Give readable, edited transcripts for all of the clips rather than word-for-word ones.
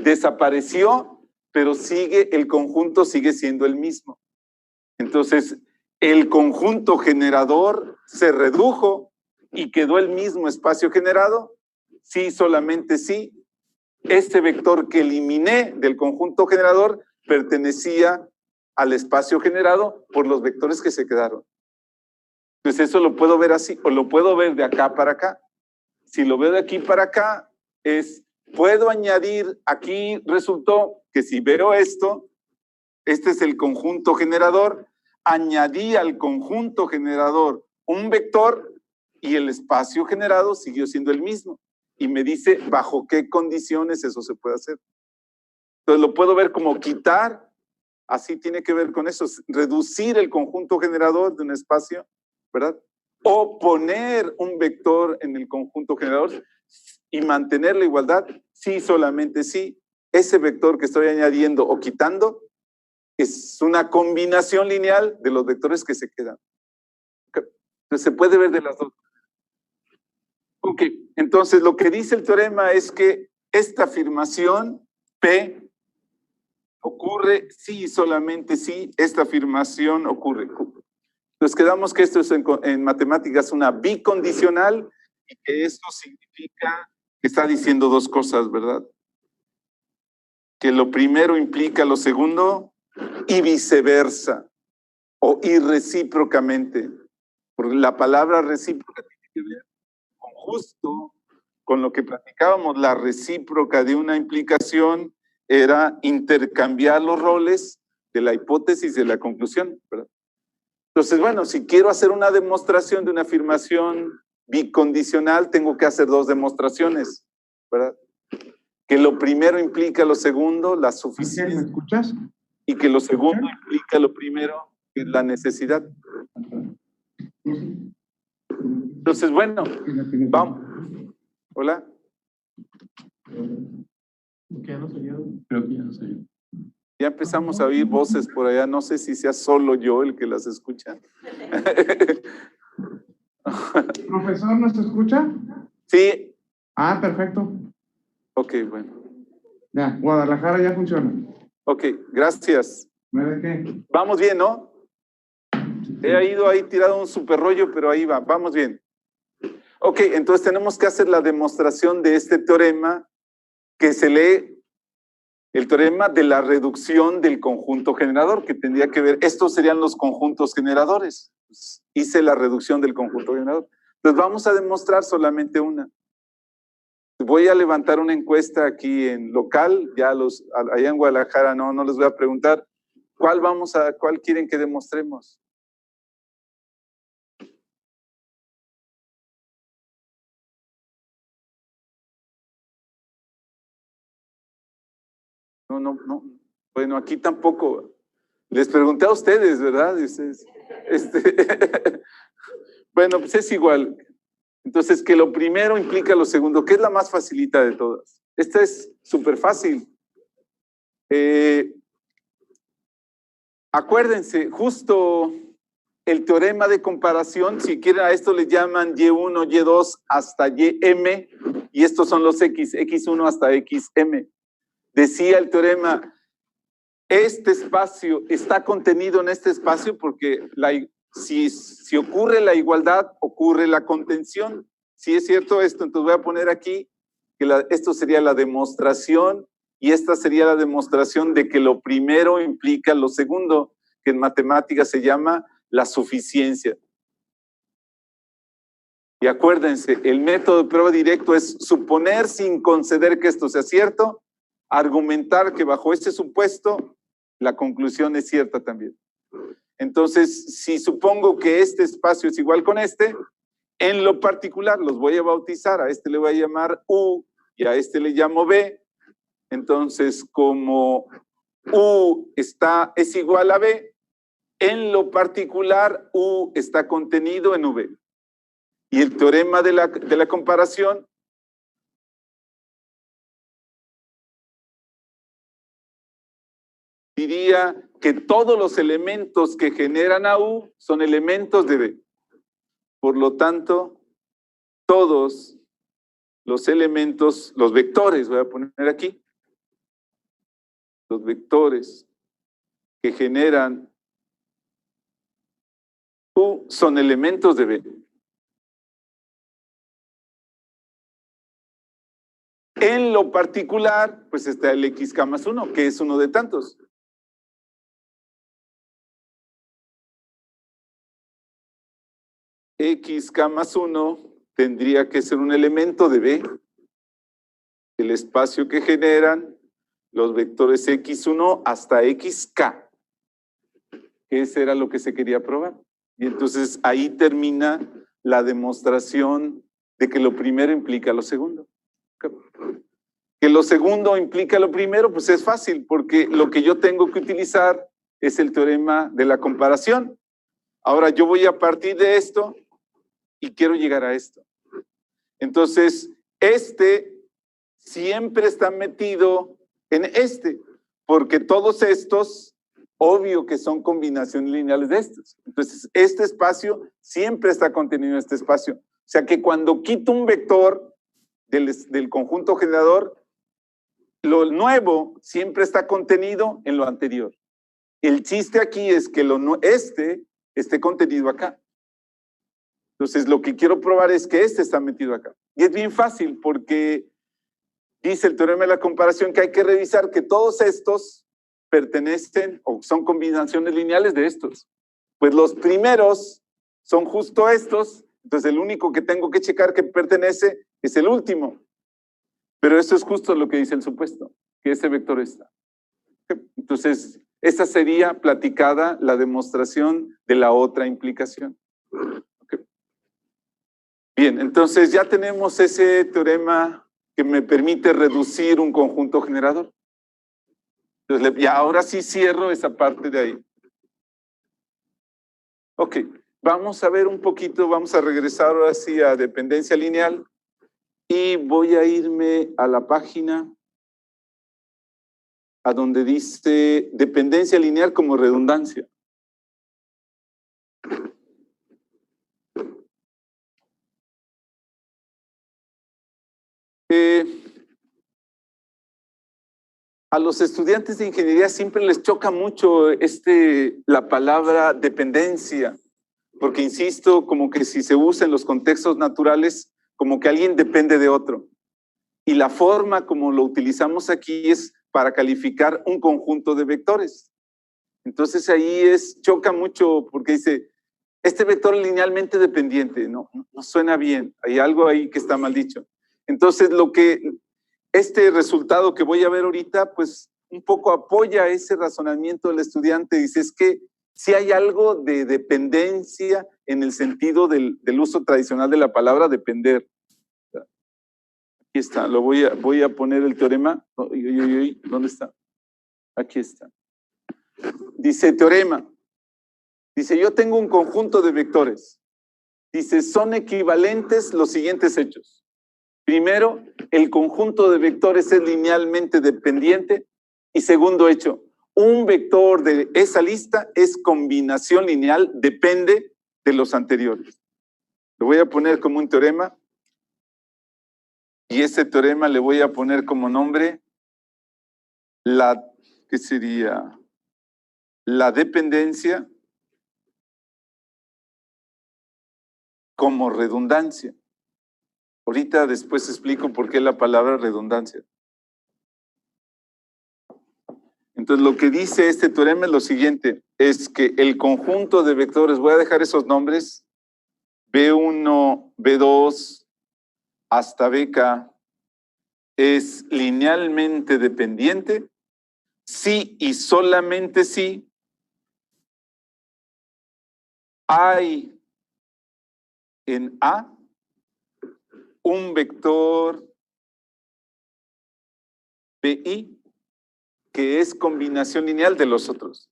desapareció, pero el conjunto sigue siendo el mismo. Entonces, el conjunto generador se redujo y quedó el mismo espacio generado. Sí, solamente sí. Este vector que eliminé del conjunto generador pertenecía al espacio generado por los vectores que se quedaron. Entonces eso lo puedo ver así, o lo puedo ver de acá para acá. Si lo veo de aquí para acá, puedo añadir, aquí resultó que si veo esto, este es el conjunto generador, añadí al conjunto generador un vector y el espacio generado siguió siendo el mismo. Y me dice bajo qué condiciones eso se puede hacer. Entonces lo puedo ver como quitar, así tiene que ver con eso, reducir el conjunto generador de un espacio, ¿verdad? O poner un vector en el conjunto generador y mantener la igualdad, sí, solamente sí. Ese vector que estoy añadiendo o quitando es una combinación lineal de los vectores que se quedan. Entonces se puede ver de las dos. Ok, entonces lo que dice el teorema es que esta afirmación P ocurre sí, solamente sí, esta afirmación ocurre. Entonces quedamos que esto es en matemáticas una bicondicional y que esto significa que está diciendo dos cosas, ¿verdad? Que lo primero implica lo segundo y viceversa, o irrecíprocamente. Porque la palabra recíproca tiene que ver con justo con lo que platicábamos, la recíproca de una implicación era intercambiar los roles de la hipótesis y de la conclusión, ¿verdad? Entonces, bueno, si quiero hacer una demostración de una afirmación bicondicional, tengo que hacer dos demostraciones, ¿verdad? Que lo primero implica lo segundo, la suficiencia. ¿Me escuchas? Y que lo segundo implica lo primero, que es la necesidad. Entonces, bueno, vamos. Hola. Creo que ya no soy yo. Ya empezamos a oír voces por allá, no sé si sea solo yo el que las escucha. ¿Profesor, nos escucha? Sí. Ah, perfecto. Ok, bueno. Ya, Guadalajara ya funciona. Ok, gracias. ¿No de qué? Vamos bien, ¿no? He ido ahí tirado un super rollo, pero ahí va, vamos bien. Ok, entonces tenemos que hacer la demostración de este teorema que se lee, el teorema de la reducción del conjunto generador, que tendría que ver, estos serían los conjuntos generadores. Pues, hice la reducción del conjunto generador. Entonces vamos a demostrar solamente una. Voy a levantar una encuesta aquí en local, ya allá en Guadalajara no les voy a preguntar, ¿cuál quieren que demostremos? No. Bueno, aquí tampoco. Les pregunté a ustedes, ¿verdad? Y ustedes, bueno, pues es igual. Entonces, que lo primero implica lo segundo, que es la más facilita de todas. Esta es súper fácil. Acuérdense, justo el teorema de comparación, si quieren a esto le llaman Y1, Y2 hasta YM, y estos son los X1 hasta XM. Decía el teorema, este espacio está contenido en este espacio porque si ocurre la igualdad, ocurre la contención. Si es cierto esto, entonces voy a poner aquí que esto sería la demostración y esta sería la demostración de que lo primero implica lo segundo, que en matemáticas se llama la suficiencia. Y acuérdense, el método de prueba directo es suponer sin conceder que esto sea cierto, argumentar que bajo este supuesto la conclusión es cierta también. Entonces, si supongo que este espacio es igual con este, en lo particular los voy a bautizar, a este le voy a llamar U y a este le llamo B. Entonces, como U es igual a B, en lo particular U está contenido en V. Y el teorema de la comparación diría que todos los elementos que generan a U son elementos de B. Por lo tanto, todos los elementos, los vectores, voy a poner aquí, los vectores que generan U son elementos de B. En lo particular, pues está el xk más 1, que es uno de tantos. Xk más 1 tendría que ser un elemento de B, el espacio que generan los vectores x1 hasta xk, que ese era lo que se quería probar. Y entonces ahí termina la demostración de que lo primero implica lo segundo. Que lo segundo implica lo primero, pues es fácil, porque lo que yo tengo que utilizar es el teorema de la comparación. Ahora yo voy a partir de esto y quiero llegar a esto. Entonces, este siempre está metido en este, porque todos estos, obvio que son combinaciones lineales de estos. Entonces, este espacio siempre está contenido en este espacio. O sea que cuando quito un vector del conjunto generador, lo nuevo siempre está contenido en lo anterior. El chiste aquí es que este esté contenido acá. Entonces, lo que quiero probar es que este está metido acá. Y es bien fácil porque dice el teorema de la comparación que hay que revisar que todos estos pertenecen o son combinaciones lineales de estos. Pues los primeros son justo estos, entonces el único que tengo que checar que pertenece es el último. Pero eso es justo lo que dice el supuesto, que ese vector está. Entonces, esta sería platicada la demostración de la otra implicación. Bien, entonces ya tenemos ese teorema que me permite reducir un conjunto generador. Entonces, y ahora sí cierro esa parte de ahí. Ok, vamos a ver un poquito, vamos a regresar ahora sí a dependencia lineal y voy a irme a la página a donde dice dependencia lineal como redundancia. A los estudiantes de ingeniería siempre les choca mucho la palabra dependencia, porque insisto, como que si se usa en los contextos naturales, como que alguien depende de otro. Y la forma como lo utilizamos aquí es para calificar un conjunto de vectores. Entonces ahí choca mucho porque dice, este vector linealmente dependiente, no suena bien, hay algo ahí que está mal dicho. Entonces este resultado que voy a ver ahorita, pues un poco apoya ese razonamiento del estudiante. Dice, es que si hay algo de dependencia en el sentido del uso tradicional de la palabra depender. Aquí está, voy a poner el teorema. ¿Dónde está? Aquí está. Dice teorema. Dice, yo tengo un conjunto de vectores. Dice, son equivalentes los siguientes hechos. Primero, el conjunto de vectores es linealmente dependiente. Y segundo hecho, un vector de esa lista es combinación lineal, depende de los anteriores. Lo voy a poner como un teorema. Y ese teorema le voy a poner como nombre ¿qué sería? La dependencia como redundancia. Ahorita después explico por qué la palabra redundancia. Entonces, lo que dice este teorema es lo siguiente, es que el conjunto de vectores, voy a dejar esos nombres, B1, B2, hasta BK, es linealmente dependiente, sí y solamente sí hay en A un vector BI que es combinación lineal de los otros.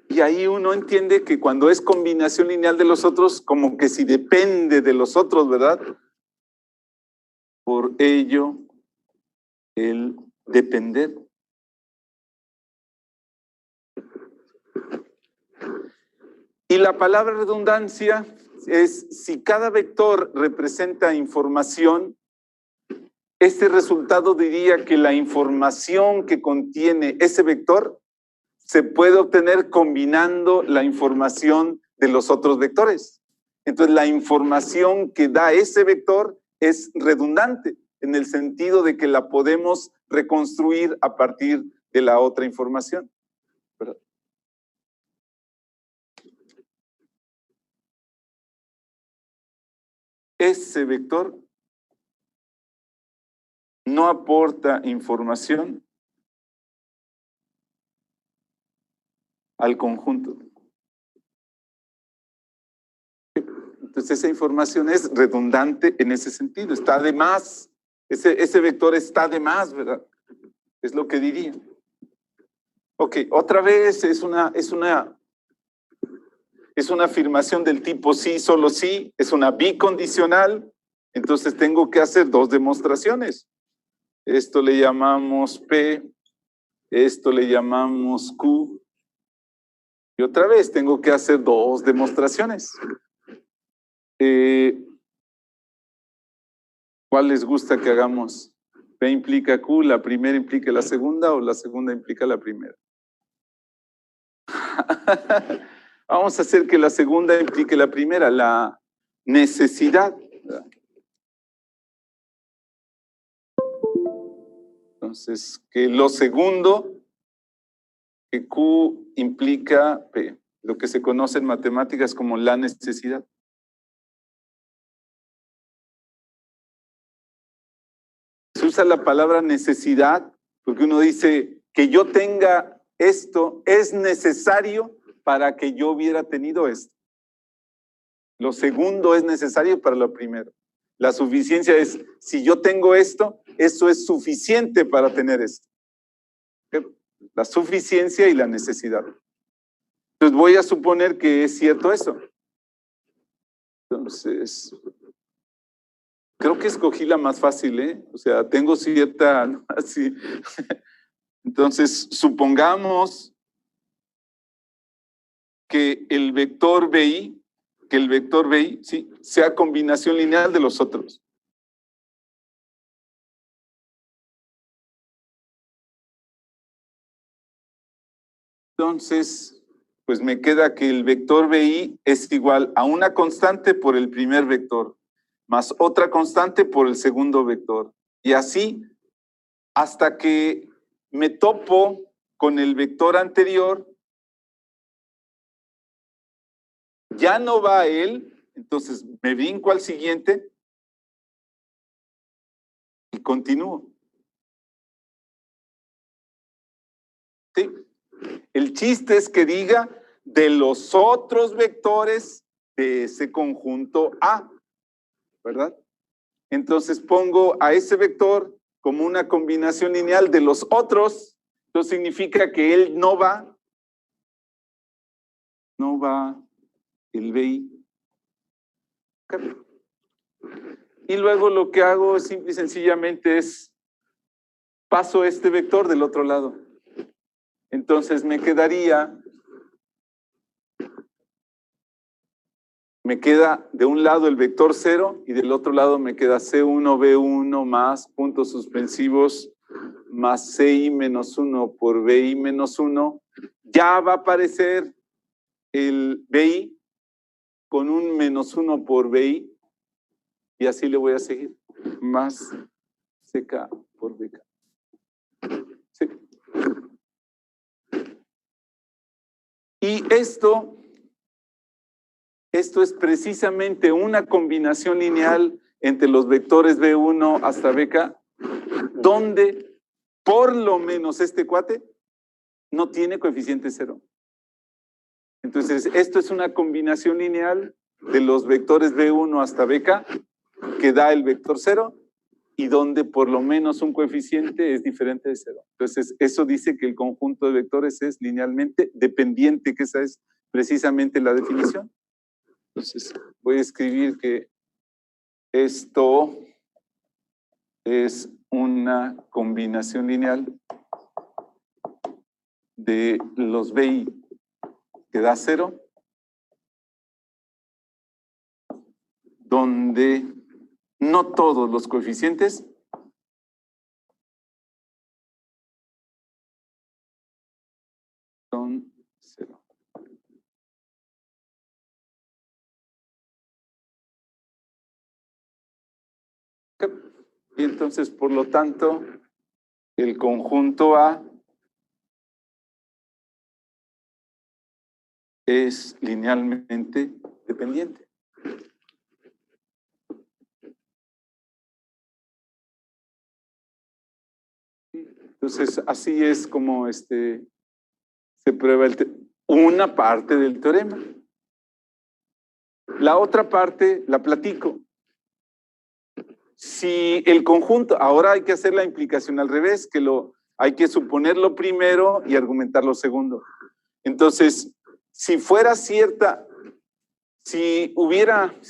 Y ahí uno entiende que cuando es combinación lineal de los otros, como que si depende de los otros, ¿verdad? Por ello, el depender. Y la palabra redundancia es si cada vector representa información, este resultado diría que la información que contiene ese vector se puede obtener combinando la información de los otros vectores. Entonces, la información que da ese vector es redundante, en el sentido de que la podemos reconstruir a partir de la otra información. ¿Verdad? Ese vector no aporta información al conjunto. Entonces esa información es redundante en ese sentido, está de más, ese vector está de más, ¿verdad? Es lo que diría. Ok, otra vez es una afirmación del tipo sí, solo sí, es una bicondicional, entonces tengo que hacer dos demostraciones. Esto le llamamos P, esto le llamamos Q, y otra vez tengo que hacer dos demostraciones. ¿Cuál les gusta que hagamos? P implica Q, ¿la primera implica la segunda o la segunda implica la primera? Vamos a hacer que la segunda implique la primera, la necesidad. Entonces, que lo segundo, que Q implica P, lo que se conoce en matemáticas como la necesidad. Se usa la palabra necesidad porque uno dice que yo tenga esto es necesario para que yo hubiera tenido esto. Lo segundo es necesario para lo primero. La suficiencia es, si yo tengo esto, eso es suficiente para tener esto. La suficiencia y la necesidad. Entonces voy a suponer que es cierto eso. Entonces, creo que escogí la más fácil, ¿eh? O sea, tengo cierta... Así. Entonces, supongamos que el vector BI, ¿sí?, sea combinación lineal de los otros. Entonces, pues me queda que el vector BI es igual a una constante por el primer vector, más otra constante por el segundo vector. Y así, hasta que me topo con el vector anterior, ya no va a él, entonces me brinco al siguiente y continúo. ¿Sí? El chiste es que diga de los otros vectores de ese conjunto A, ¿verdad? Entonces pongo a ese vector como una combinación lineal de los otros, eso significa que él no va el BI. Y luego lo que hago simple y sencillamente es paso este vector del otro lado. Entonces me queda de un lado el vector 0 y del otro lado me queda C1, B1 más puntos suspensivos más CI menos 1 por BI menos 1. Ya va a aparecer el BI con un menos 1 por BI y así le voy a seguir. Más CK por BK. ¿Sí? Y esto es precisamente una combinación lineal entre los vectores B1 hasta BK, donde por lo menos este cuate no tiene coeficiente 0. Entonces, esto es una combinación lineal de los vectores B1 hasta BK que da el vector 0 y donde por lo menos un coeficiente es diferente de 0. Entonces, eso dice que el conjunto de vectores es linealmente dependiente, que esa es precisamente la definición. Entonces, voy a escribir que esto es una combinación lineal de los BI que da 0 donde no todos los coeficientes son 0. Y entonces, por lo tanto, el conjunto A es linealmente dependiente. Entonces, así es como se prueba una parte del teorema. La otra parte la platico. Si el conjunto, ahora hay que hacer la implicación al revés, que hay que suponerlo primero y argumentarlo segundo. Entonces, si fuera cierta, si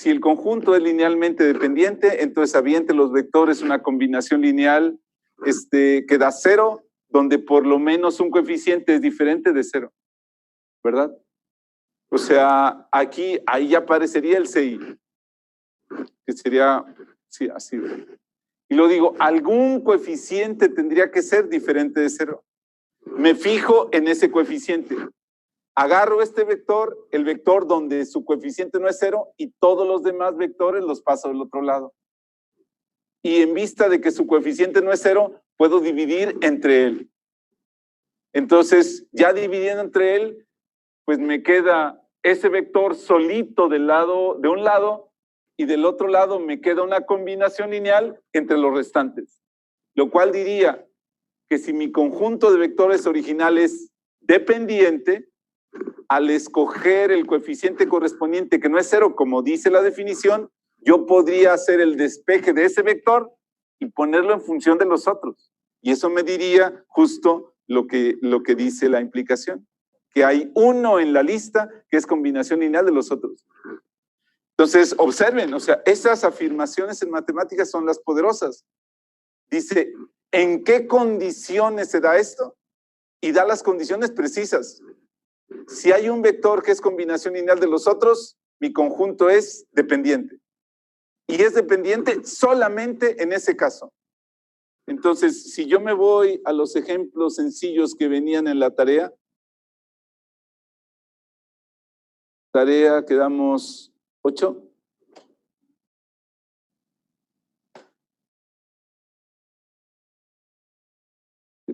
el conjunto es linealmente dependiente, entonces había entre los vectores una combinación lineal que da 0, donde por lo menos un coeficiente es diferente de 0, ¿verdad? O sea, ahí ya aparecería el CI, que sería, sí, así. Y lo digo, algún coeficiente tendría que ser diferente de 0. Me fijo en ese coeficiente. Agarro este vector, el vector donde su coeficiente no es 0, y todos los demás vectores los paso del otro lado. Y en vista de que su coeficiente no es 0, puedo dividir entre él. Entonces, ya dividiendo entre él, pues me queda ese vector solito de un lado, y del otro lado me queda una combinación lineal entre los restantes. Lo cual diría que si mi conjunto de vectores original es dependiente, al escoger el coeficiente correspondiente que no es 0, como dice la definición, yo podría hacer el despeje de ese vector y ponerlo en función de los otros. Y eso me diría justo lo que dice la implicación, que hay uno en la lista que es combinación lineal de los otros. Entonces, observen, o sea, esas afirmaciones en matemáticas son las poderosas. Dice, ¿en qué condiciones se da esto? Y da las condiciones precisas. Si hay un vector que es combinación lineal de los otros, mi conjunto es dependiente. Y es dependiente solamente en ese caso. Entonces, si yo me voy a los ejemplos sencillos que venían en la tarea, quedamos 8.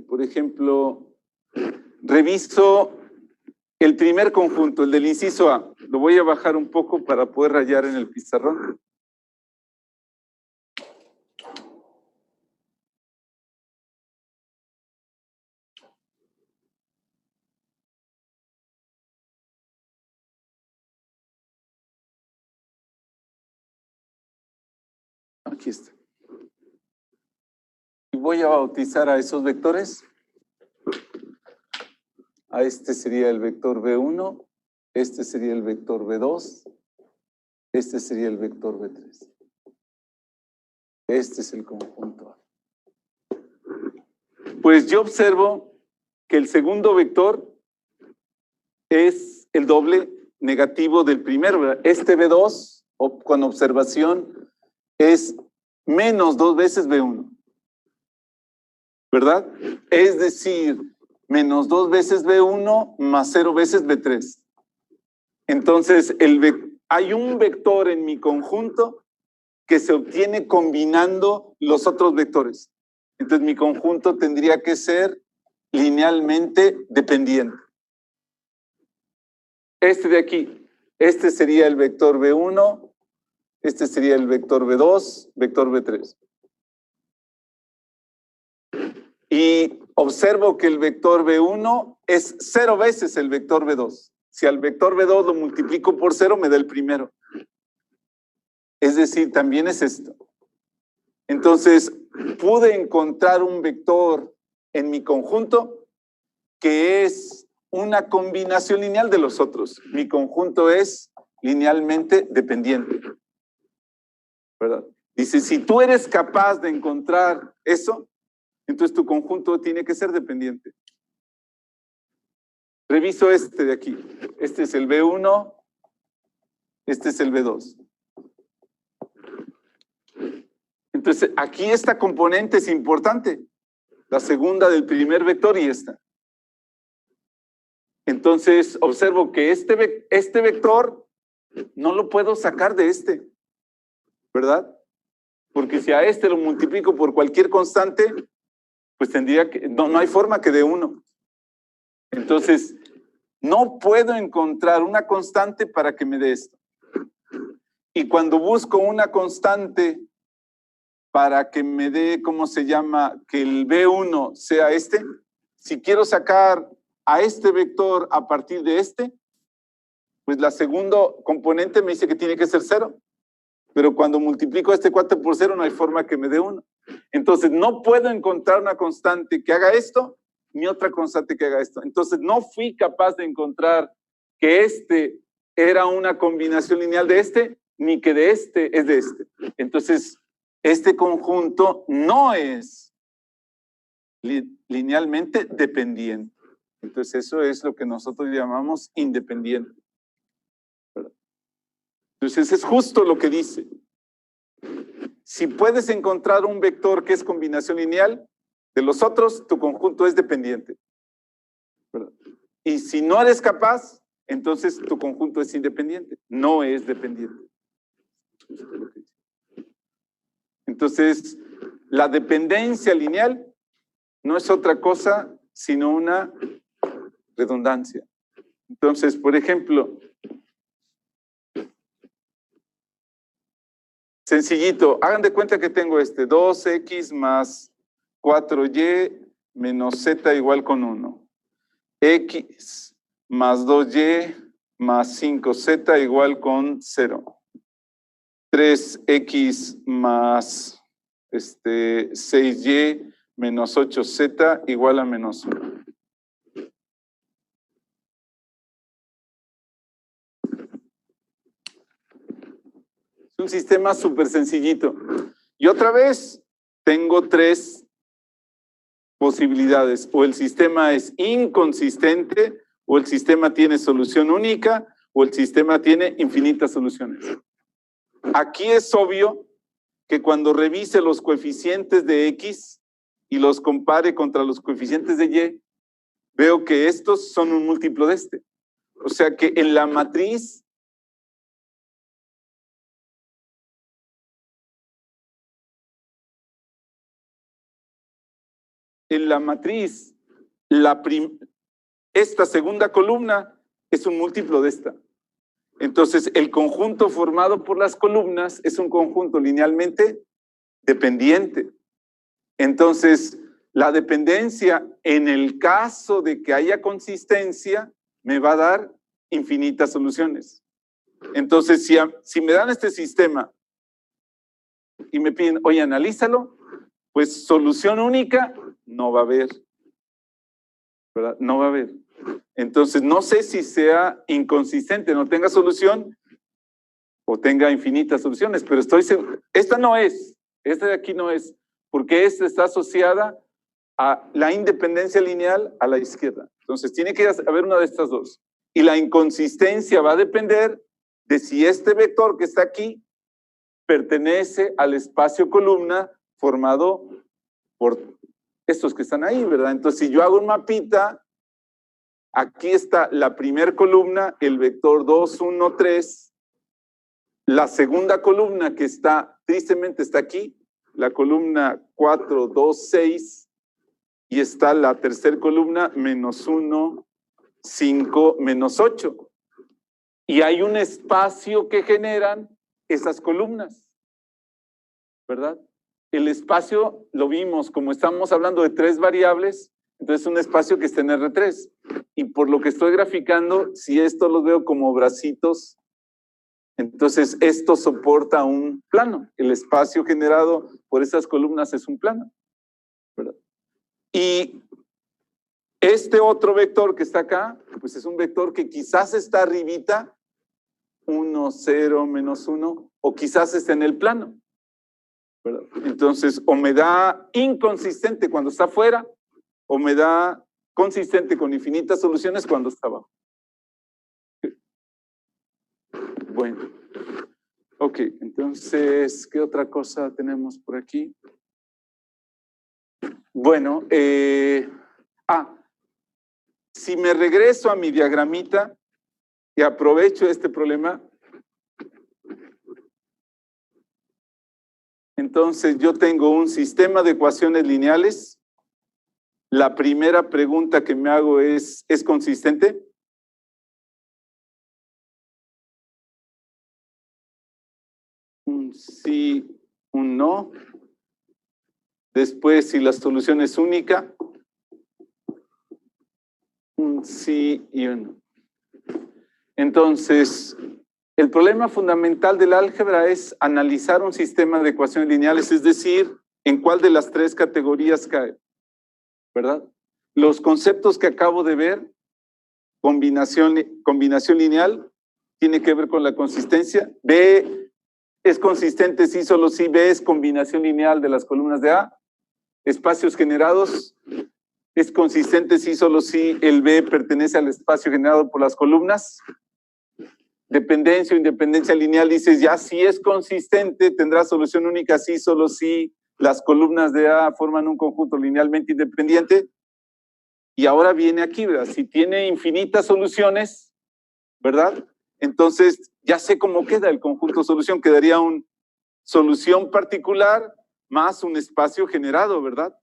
Por ejemplo, reviso el primer conjunto, el del inciso A. Lo voy a bajar un poco para poder rayar en el pizarrón. Aquí está. Y voy a bautizar a esos vectores. A este sería el vector B1, este sería el vector B2, este sería el vector B3. Este es el conjunto A. Pues yo observo que el segundo vector es el doble negativo del primero, ¿verdad? Este B2, con observación, es menos 2 veces B1, ¿verdad? Es decir, menos 2 veces B1 más 0 veces B3. Entonces, hay un vector en mi conjunto que se obtiene combinando los otros vectores. Entonces, mi conjunto tendría que ser linealmente dependiente. Este de aquí, este sería el vector B1, este sería el vector B2, vector B3. Y observo que el vector B1 es 0 veces el vector B2. Si al vector B2 lo multiplico por 0, me da el primero. Es decir, también es esto. Entonces, pude encontrar un vector en mi conjunto que es una combinación lineal de los otros. Mi conjunto es linealmente dependiente, ¿verdad? Dice, si tú eres capaz de encontrar eso, entonces tu conjunto tiene que ser dependiente. Reviso este de aquí. Este es el B1, este es el B2. Entonces, aquí esta componente es importante. La segunda del primer vector y esta. Entonces, observo que este vector no lo puedo sacar de este, ¿verdad? Porque si a este lo multiplico por cualquier constante, pues tendría que, no hay forma que dé 1. Entonces, no puedo encontrar una constante para que me dé esto. Y cuando busco una constante para que me dé, ¿cómo se llama? Que el B1 sea este. Si quiero sacar a este vector a partir de este, pues la segunda componente me dice que tiene que ser 0. Pero cuando multiplico este 4 por 0, no hay forma que me dé 1. Entonces, no puedo encontrar una constante que haga esto, ni otra constante que haga esto. Entonces, no fui capaz de encontrar que este era una combinación lineal de este, ni que de este es de este. Entonces, este conjunto no es linealmente dependiente. Entonces, eso es lo que nosotros llamamos independiente. Entonces, es justo lo que dice. Si puedes encontrar un vector que es combinación lineal, de los otros, tu conjunto es dependiente. Y si no eres capaz, entonces tu conjunto es independiente, no es dependiente. Entonces, la dependencia lineal no es otra cosa sino una redundancia. Entonces, por ejemplo, sencillito, hagan de cuenta que tengo 2x más 4y menos z igual con 1. X más 2y más 5z igual con 0. 3x más 6y menos 8z igual a menos 1. Es un sistema súper sencillito. Y otra vez, tengo 3 posibilidades. O el sistema es inconsistente, o el sistema tiene solución única, o el sistema tiene infinitas soluciones. Aquí es obvio que cuando revise los coeficientes de X y los compare contra los coeficientes de Y, veo que estos son un múltiplo de este. O sea que en la matriz esta segunda columna es un múltiplo de esta. Entonces, el conjunto formado por las columnas es un conjunto linealmente dependiente. Entonces, la dependencia, en el caso de que haya consistencia, me va a dar infinitas soluciones. Entonces, si me dan este sistema y me piden, oye, analízalo, pues solución única no va a haber, ¿verdad? No va a haber. Entonces, no sé si sea inconsistente, no tenga solución o tenga infinitas soluciones, pero estoy seguro, esta no es, esta de aquí no es, porque esta está asociada a la independencia lineal a la izquierda. Entonces, tiene que haber una de estas dos. Y la inconsistencia va a depender de si este vector que está aquí pertenece al espacio columna formado por estos que están ahí, ¿verdad? Entonces, si yo hago un mapita, aquí está la primera columna, el vector 2, 1, 3. La segunda columna que está, tristemente está aquí, la columna 4, 2, 6. Y está la tercera columna, menos 1, 5, menos 8. Y hay un espacio que generan esas columnas, ¿verdad? El espacio lo vimos, como estamos hablando de 3 variables, entonces un espacio que está en R3. Y por lo que estoy graficando, si esto los veo como bracitos, entonces esto soporta un plano. El espacio generado por esas columnas es un plano, ¿verdad? Y este otro vector que está acá, pues es un vector que quizás está arribita, 1, 0, menos 1, o quizás esté en el plano, ¿verdad? Entonces, o me da inconsistente cuando está afuera, o me da consistente con infinitas soluciones cuando está abajo. Bueno, Ok, entonces, ¿qué otra cosa tenemos por aquí? Bueno, si me regreso a mi diagramita y aprovecho este problema, entonces yo tengo un sistema de ecuaciones lineales. La primera pregunta que me hago ¿es consistente? Un sí, un no. Después, si la solución es única, un sí y un no. Entonces, el problema fundamental del álgebra es analizar un sistema de ecuaciones lineales, es decir, en cuál de las tres categorías cae, ¿verdad? Los conceptos que acabo de ver, combinación lineal, tiene que ver con la consistencia. B es consistente sí, solo sí. B es combinación lineal de las columnas de A. Espacios generados, es consistente sí, solo sí. El B pertenece al espacio generado por las columnas. Dependencia o independencia lineal, dices ya si es consistente, tendrá solución única sí, solo sí. Las columnas de A forman un conjunto linealmente independiente. Y ahora viene aquí, ¿verdad? Si tiene infinitas soluciones, ¿verdad? Entonces ya sé cómo queda el conjunto solución. Quedaría una solución particular más un espacio generado, ¿verdad?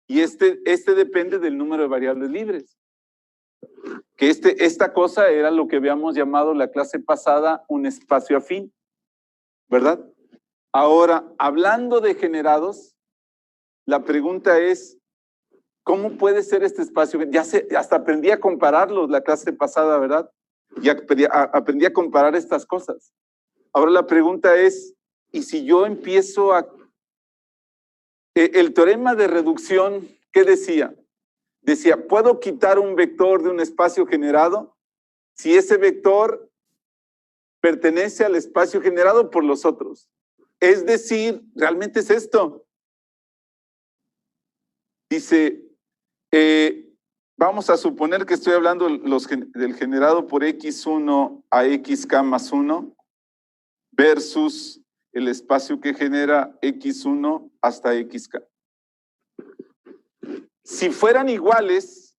Y este depende del número de variables libres. Que esta cosa era lo que habíamos llamado la clase pasada un espacio afín, ¿verdad? Ahora, hablando de generados, la pregunta es, ¿cómo puede ser este espacio? Ya sé, hasta aprendí a compararlos la clase pasada, ¿verdad? Y aprendí a comparar estas cosas. Ahora la pregunta es, ¿y si yo empiezo a... El teorema de reducción, ¿qué decía? Decía, ¿puedo quitar un vector de un espacio generado si ese vector pertenece al espacio generado por los otros? Es decir, realmente es esto. Dice, vamos a suponer que estoy hablando del generado por x1 a xk más 1 versus el espacio que genera x1 hasta xk. Si fueran iguales,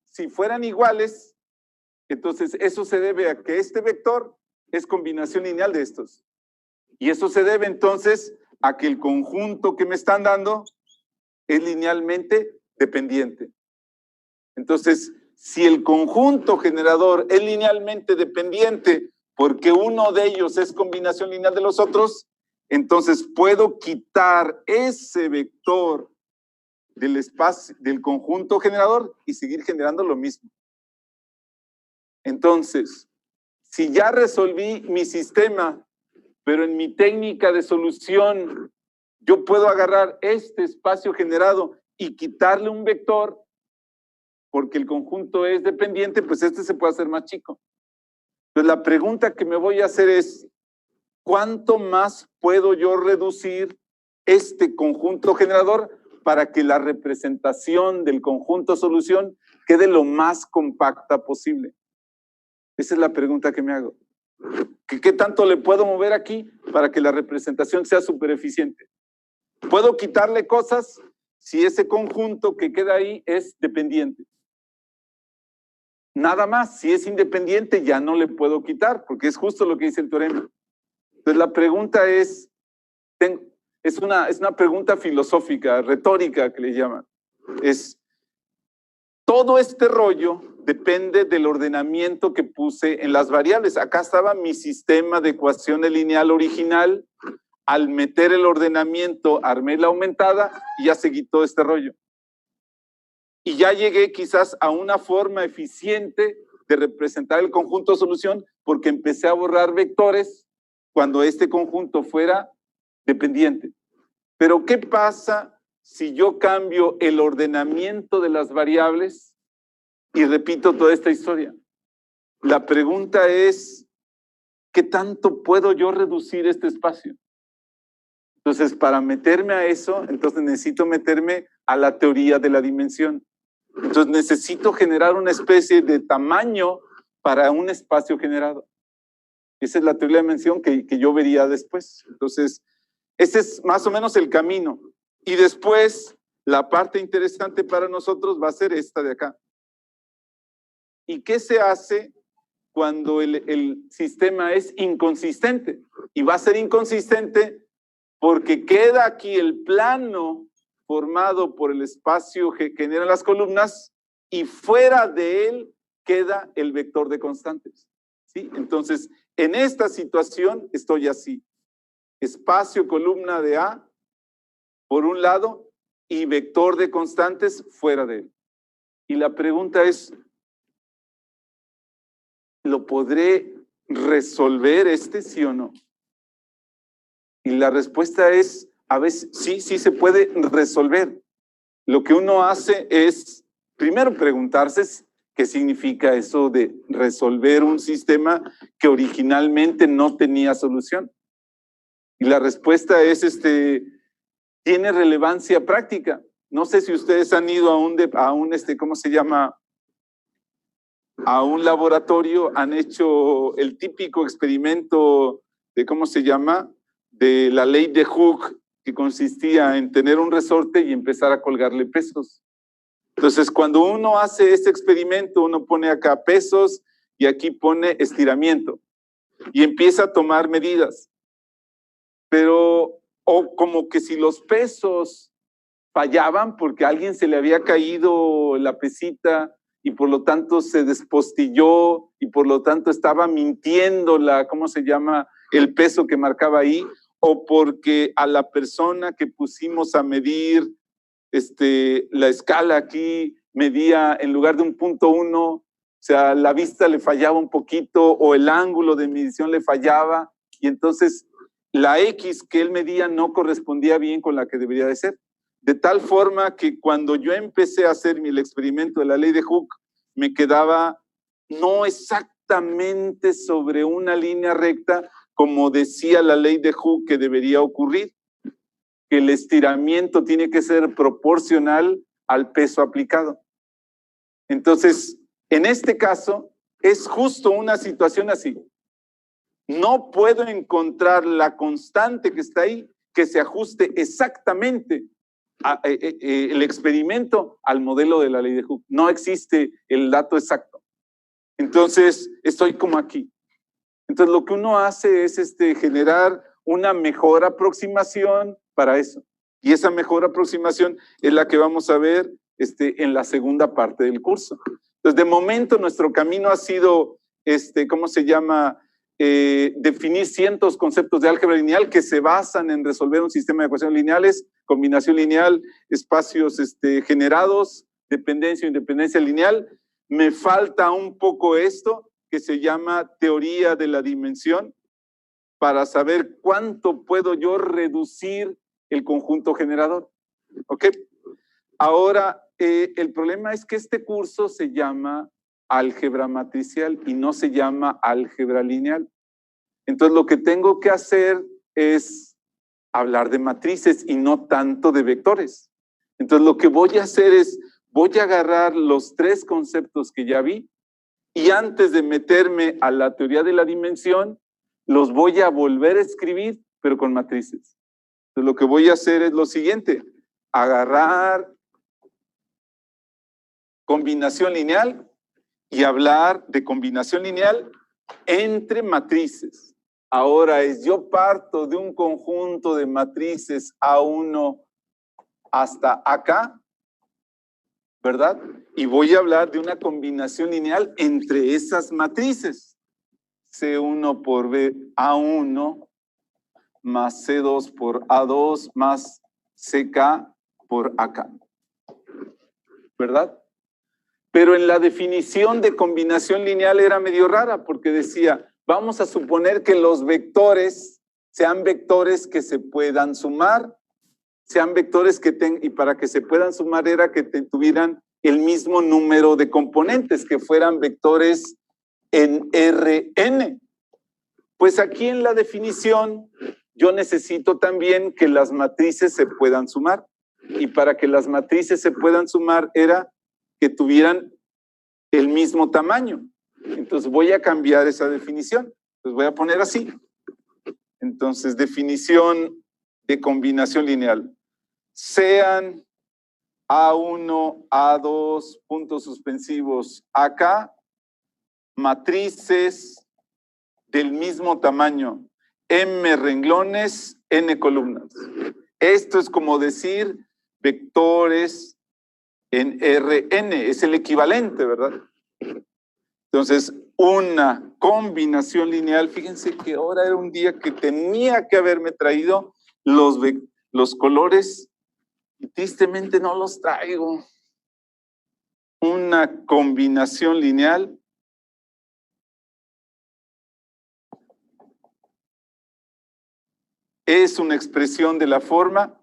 entonces eso se debe a que este vector es combinación lineal de estos. Y eso se debe entonces a que el conjunto que me están dando es linealmente dependiente. Entonces, si el conjunto generador es linealmente dependiente porque uno de ellos es combinación lineal de los otros, entonces puedo quitar ese vector del espacio, del conjunto generador y seguir generando lo mismo. Entonces, si ya resolví mi sistema, pero en mi técnica de solución yo puedo agarrar este espacio generado y quitarle un vector, porque el conjunto es dependiente, pues este se puede hacer más chico. Entonces la pregunta que me voy a hacer es, ¿cuánto más puedo yo reducir este conjunto generador para que la representación del conjunto solución quede lo más compacta posible? Esa es la pregunta que me hago. ¿Qué tanto le puedo mover aquí para que la representación sea súper eficiente? ¿Puedo quitarle cosas si ese conjunto que queda ahí es dependiente? Nada más, si es independiente ya no le puedo quitar, porque es justo lo que dice el teorema. Entonces la pregunta es una pregunta filosófica, retórica que le llaman. Todo este rollo depende del ordenamiento que puse en las variables. Acá estaba mi sistema de ecuaciones lineal original. Al meter el ordenamiento, armé la aumentada y ya seguí todo este rollo. Y ya llegué quizás a una forma eficiente de representar el conjunto solución porque empecé a borrar vectores cuando este conjunto fuera dependiente. Pero ¿qué pasa si yo cambio el ordenamiento de las variables y repito toda esta historia? La pregunta es, ¿qué tanto puedo yo reducir este espacio? Entonces, para meterme a eso, entonces necesito meterme a la teoría de la dimensión. Entonces, necesito generar una especie de tamaño para un espacio generado. Esa es la teoría de la dimensión que yo vería después. Entonces, ese es más o menos el camino. Y después, la parte interesante para nosotros va a ser esta de acá. ¿Y qué se hace cuando el sistema es inconsistente? Y va a ser inconsistente porque queda aquí el plano formado por el espacio que generan las columnas y fuera de él queda el vector de constantes. ¿Sí? Entonces, en esta situación estoy así. Espacio, columna de A, por un lado, y vector de constantes fuera de él. Y la pregunta es, ¿lo podré resolver sí o no? Y la respuesta es, a veces sí se puede resolver. Lo que uno hace es, primero preguntarse qué significa eso de resolver un sistema que originalmente no tenía solución. Y la respuesta es, tiene relevancia práctica. No sé si ustedes han ido a un ¿cómo se llama? A un laboratorio, han hecho el típico experimento de, ¿cómo se llama? De la ley de Hooke, que consistía en tener un resorte y empezar a colgarle pesos. Entonces, cuando uno hace este experimento, uno pone acá pesos y aquí pone estiramiento y empieza a tomar medidas. Pero, o como que si los pesos fallaban porque a alguien se le había caído la pesita y por lo tanto se despostilló y por lo tanto estaba mintiendo ¿cómo se llama? El peso que marcaba ahí, o porque a la persona que pusimos a medir la escala aquí medía en lugar de 1.1, o sea, la vista le fallaba un poquito o el ángulo de medición le fallaba y entonces la X que él medía no correspondía bien con la que debería de ser. De tal forma que cuando yo empecé a hacer el experimento de la ley de Hooke, me quedaba no exactamente sobre una línea recta como decía la ley de Hooke que debería ocurrir, que el estiramiento tiene que ser proporcional al peso aplicado. Entonces, en este caso, es justo una situación así. No puedo encontrar la constante que está ahí que se ajuste exactamente el experimento al modelo de la ley de Hooke. No existe el dato exacto. Entonces, estoy como aquí. Entonces, lo que uno hace es generar una mejor aproximación para eso. Y esa mejor aproximación es la que vamos a ver en la segunda parte del curso. Entonces, de momento, nuestro camino ha sido, ¿cómo se llama? Definir cientos conceptos de álgebra lineal que se basan en resolver un sistema de ecuaciones lineales, combinación lineal, espacios generados, dependencia o independencia lineal. Me falta un poco esto que se llama teoría de la dimensión para saber cuánto puedo yo reducir el conjunto generador. ¿Ok? Ahora, el problema es que este curso se llama álgebra matricial y no se llama álgebra lineal. Entonces, lo que tengo que hacer es hablar de matrices y no tanto de vectores. Entonces, lo que voy a hacer es, voy a agarrar los tres conceptos que ya vi y antes de meterme a la teoría de la dimensión, los voy a volver a escribir, pero con matrices. Entonces, lo que voy a hacer es lo siguiente, agarrar combinación lineal y hablar de combinación lineal entre matrices. Ahora yo parto de un conjunto de matrices A1 hasta acá, ¿verdad? Y voy a hablar de una combinación lineal entre esas matrices. C1 por B, A1 más C2 por A2 más CK por AK, ¿verdad? Pero en la definición de combinación lineal era medio rara porque decía, vamos a suponer que los vectores sean vectores que se puedan sumar, sean vectores que y para que se puedan sumar era que tuvieran el mismo número de componentes, que fueran vectores en Rn. Pues aquí en la definición yo necesito también que las matrices se puedan sumar. Y para que las matrices se puedan sumar era que tuvieran el mismo tamaño. Entonces voy a cambiar esa definición. Los voy a poner así. Entonces, definición de combinación lineal. Sean A1, A2, puntos suspensivos, AK, matrices del mismo tamaño, M renglones, N columnas. Esto es como decir vectores en Rn, es el equivalente, ¿verdad? Entonces, una combinación lineal, fíjense que ahora era un día que tenía que haberme traído los colores y tristemente no los traigo. Una combinación lineal es una expresión de la forma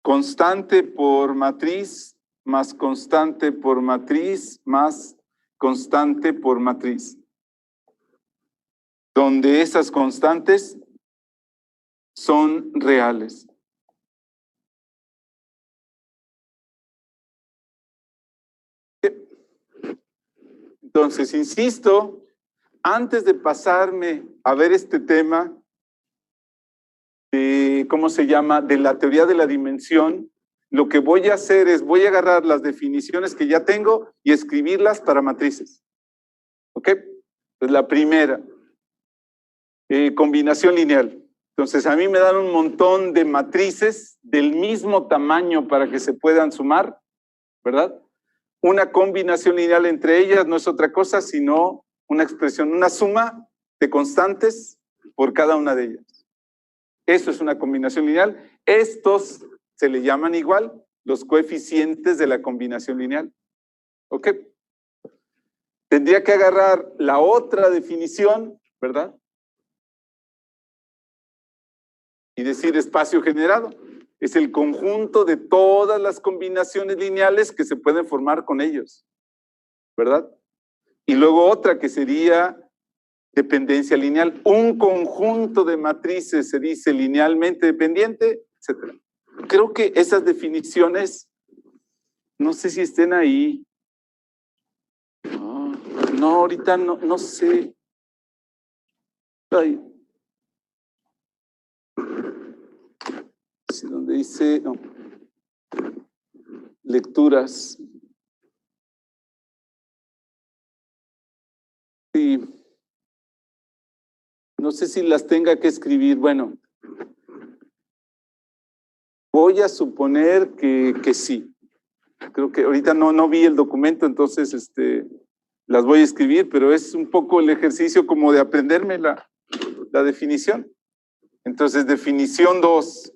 constante por matriz más constante por matriz más constante por matriz, donde esas constantes son reales. Entonces, insisto, antes de pasarme a ver este tema, ¿cómo se llama? De la teoría de la dimensión, lo que voy a hacer es, voy a agarrar las definiciones que ya tengo y escribirlas para matrices. ¿Ok? Entonces, la primera, combinación lineal. Entonces, a mí me dan un montón de matrices del mismo tamaño para que se puedan sumar, ¿verdad? Una combinación lineal entre ellas no es otra cosa sino una expresión, una suma de constantes por cada una de ellas. Eso es una combinación lineal. Estos se le llaman igual los coeficientes de la combinación lineal. ¿Ok? Tendría que agarrar la otra definición, ¿verdad? Y decir espacio generado. Es el conjunto de todas las combinaciones lineales que se pueden formar con ellos, ¿verdad? Y luego otra que sería dependencia lineal. Un conjunto de matrices se dice linealmente dependiente, etc. Creo que esas definiciones, no sé si estén ahí. No, ahorita no sé. Ay. Sí, donde dice no. Lecturas. Sí. No sé si las tenga que escribir. Bueno, voy a suponer que sí. Creo que ahorita no vi el documento, entonces las voy a escribir, pero es un poco el ejercicio como de aprenderme la definición. Entonces, definición 2.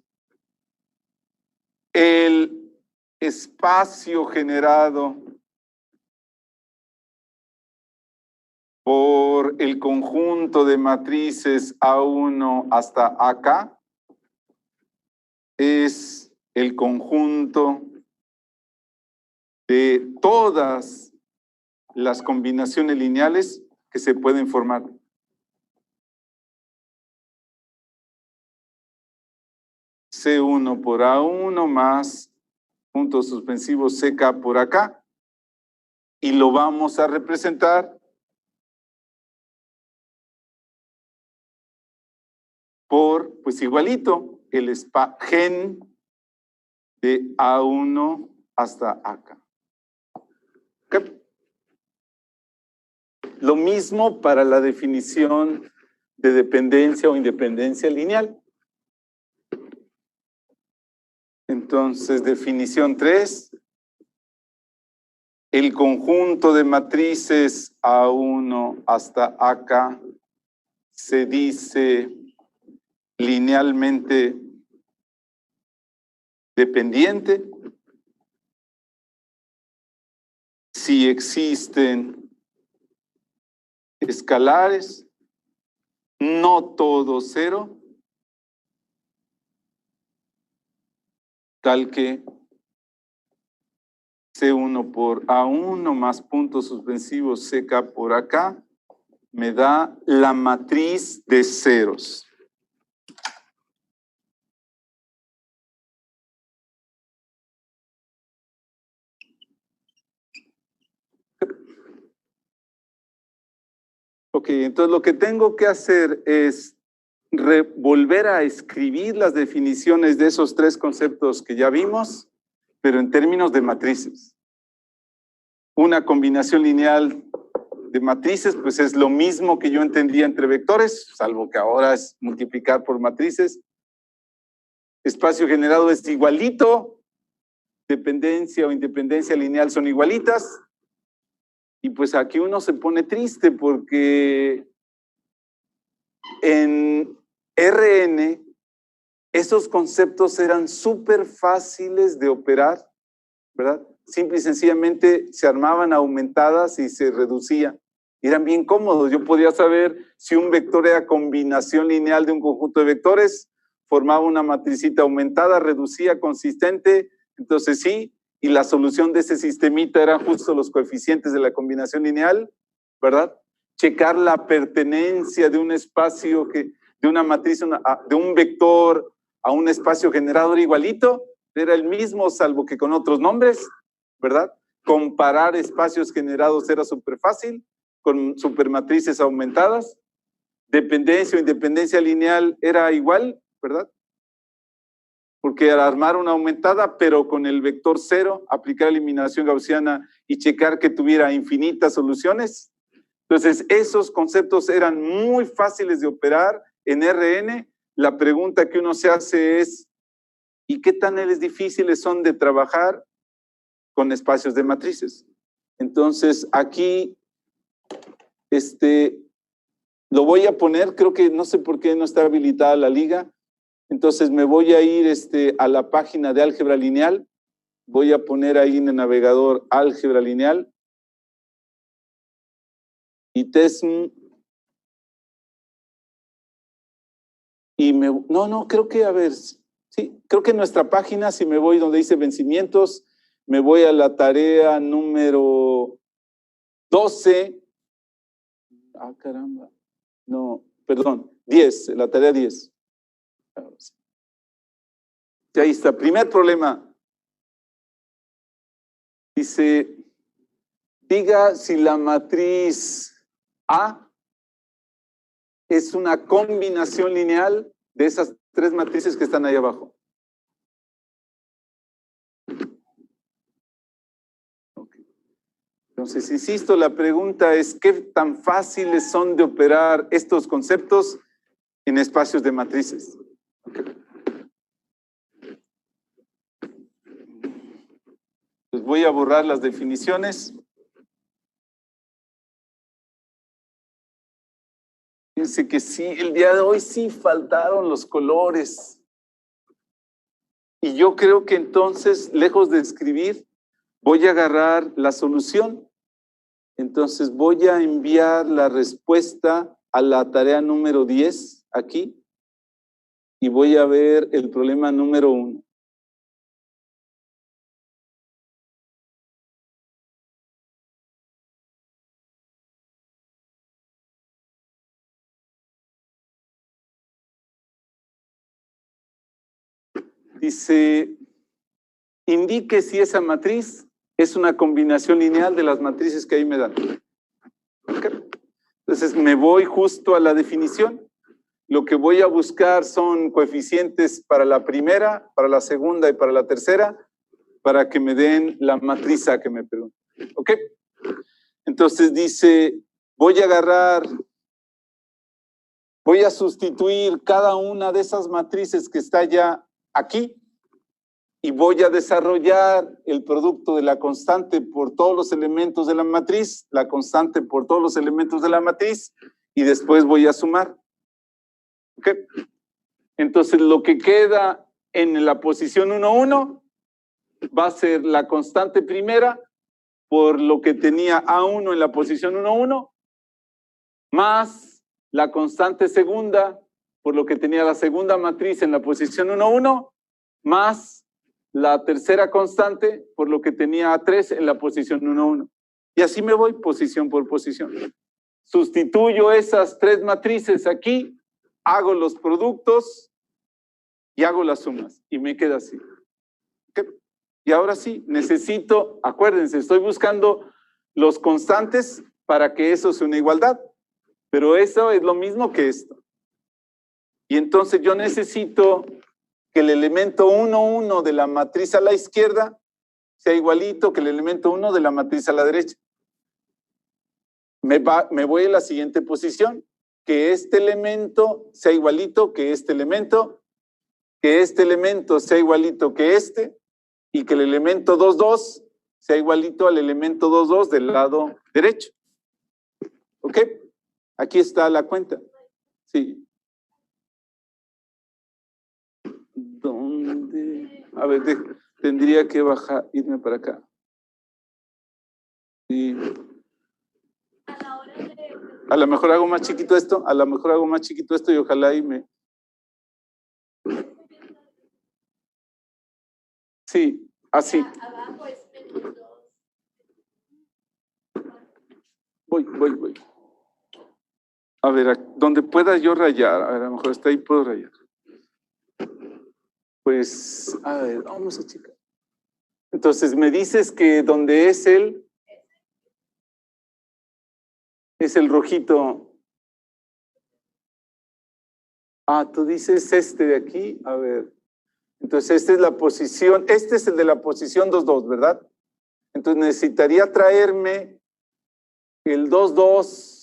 El espacio generado por el conjunto de matrices A1 hasta AK es el conjunto de todas las combinaciones lineales que se pueden formar. C1 por A1 más puntos suspensivos CK por AK. Y lo vamos a representar por, pues igualito, el gen de A1 hasta AK. ¿Okay? Lo mismo para la definición de dependencia o independencia lineal. Entonces, definición 3. El conjunto de matrices A1 hasta AK se dice linealmente dependiente si existen escalares, no todo cero, tal que C1 por A1 más puntos suspensivos CK por AK me da la matriz de ceros. Ok, entonces lo que tengo que hacer es volver a escribir las definiciones de esos tres conceptos que ya vimos, pero en términos de matrices. Una combinación lineal de matrices, pues es lo mismo que yo entendía entre vectores, salvo que ahora es multiplicar por matrices. Espacio generado es igualito, dependencia o independencia lineal son igualitas, y pues aquí uno se pone triste porque en RN esos conceptos eran súper fáciles de operar, ¿verdad? Simple y sencillamente se armaban aumentadas y se reducía. Eran bien cómodos. Yo podía saber si un vector era combinación lineal de un conjunto de vectores, formaba una matricita aumentada, reducía, consistente, entonces sí, y la solución de ese sistemita eran justo los coeficientes de la combinación lineal, ¿verdad? Checar la pertenencia de un espacio, de una matriz, de un vector a un espacio generado era igualito, era el mismo, salvo que con otros nombres, ¿verdad? Comparar espacios generados era súper fácil, con supermatrices aumentadas. Dependencia o independencia lineal era igual, ¿verdad? Porque al armar una aumentada, pero con el vector 0, aplicar eliminación gaussiana y checar que tuviera infinitas soluciones. Entonces, esos conceptos eran muy fáciles de operar en RN. La pregunta que uno se hace es, ¿y qué tan difíciles son de trabajar con espacios de matrices? Entonces, aquí, lo voy a poner, creo que no sé por qué no está habilitada la liga, entonces me voy a ir a la página de álgebra lineal, voy a poner ahí en el navegador álgebra lineal, y TESM, y no, creo que, a ver, sí, creo que en nuestra página, si me voy donde dice vencimientos, me voy a la tarea número 12, caramba, no, perdón, 10, la tarea 10. Y ahí está, primer problema. Dice, diga si la matriz A es una combinación lineal de esas tres matrices que están ahí abajo. Okay. Entonces, insisto, la pregunta es, ¿qué tan fáciles son de operar estos conceptos en espacios de matrices? Okay. Pues voy a borrar las definiciones. Fíjense que sí, el día de hoy sí faltaron los colores. Y yo creo que entonces, lejos de escribir, voy a agarrar la solución. Entonces voy a enviar la respuesta a la tarea número 10 aquí. Y voy a ver el problema número 1. Dice, indique si esa matriz es una combinación lineal de las matrices que ahí me dan. Okay. Entonces me voy justo a la definición. Lo que voy a buscar son coeficientes para la primera, para la segunda y para la tercera, para que me den la matriz A que me preguntan. ¿Ok? Entonces dice, voy a sustituir cada una de esas matrices que está ya aquí y voy a desarrollar el producto de la constante por todos los elementos de la matriz, la constante por todos los elementos de la matriz y después voy a sumar. ¿Ok? Entonces lo que queda en la posición 1, 1 va a ser la constante primera por lo que tenía A1 en la posición 1, 1 más la constante segunda por lo que tenía la segunda matriz en la posición 1, 1 más la tercera constante por lo que tenía A3 en la posición 1, 1. Y así me voy posición por posición. Sustituyo esas tres matrices aquí, hago los productos y hago las sumas. Y me queda así. ¿Okay? Y ahora sí, necesito, acuérdense, estoy buscando los constantes para que eso sea una igualdad. Pero eso es lo mismo que esto. Y entonces yo necesito que el elemento 1, 1 de la matriz a la izquierda sea igualito que el elemento 1 de la matriz a la derecha. Me voy a la siguiente posición, que este elemento sea igualito que este elemento sea igualito que este, y que el elemento 2, 2 sea igualito al elemento 2, 2 del lado derecho. ¿Ok? Aquí está la cuenta. Sí. ¿Dónde? A ver, tendría que bajar, irme para acá. Sí. A lo mejor hago más chiquito esto, y ojalá y me... Sí, así. Voy. A ver, donde pueda yo rayar, a ver, a lo mejor hasta ahí puedo rayar. Pues, a ver, vamos a checar. Entonces, me dices que donde es el rojito. Ah, tú dices este de aquí, a ver. Entonces, esta es la posición, este es el de la posición 2, 2, ¿verdad? Entonces, necesitaría traerme el 2, 2.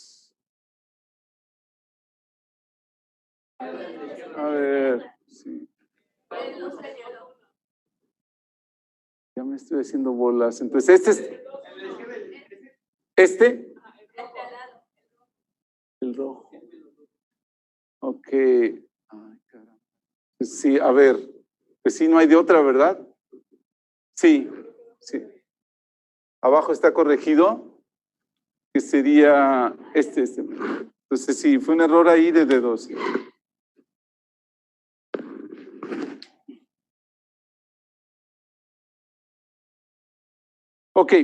A ver, sí. Ya me estoy haciendo bolas. Entonces, el rojo. Ok. Ay, caramba. Sí, a ver. Pues sí, no hay de otra, ¿verdad? Sí. Abajo está corregido, que sería este. Entonces sí, fue un error ahí de dedos. Ok,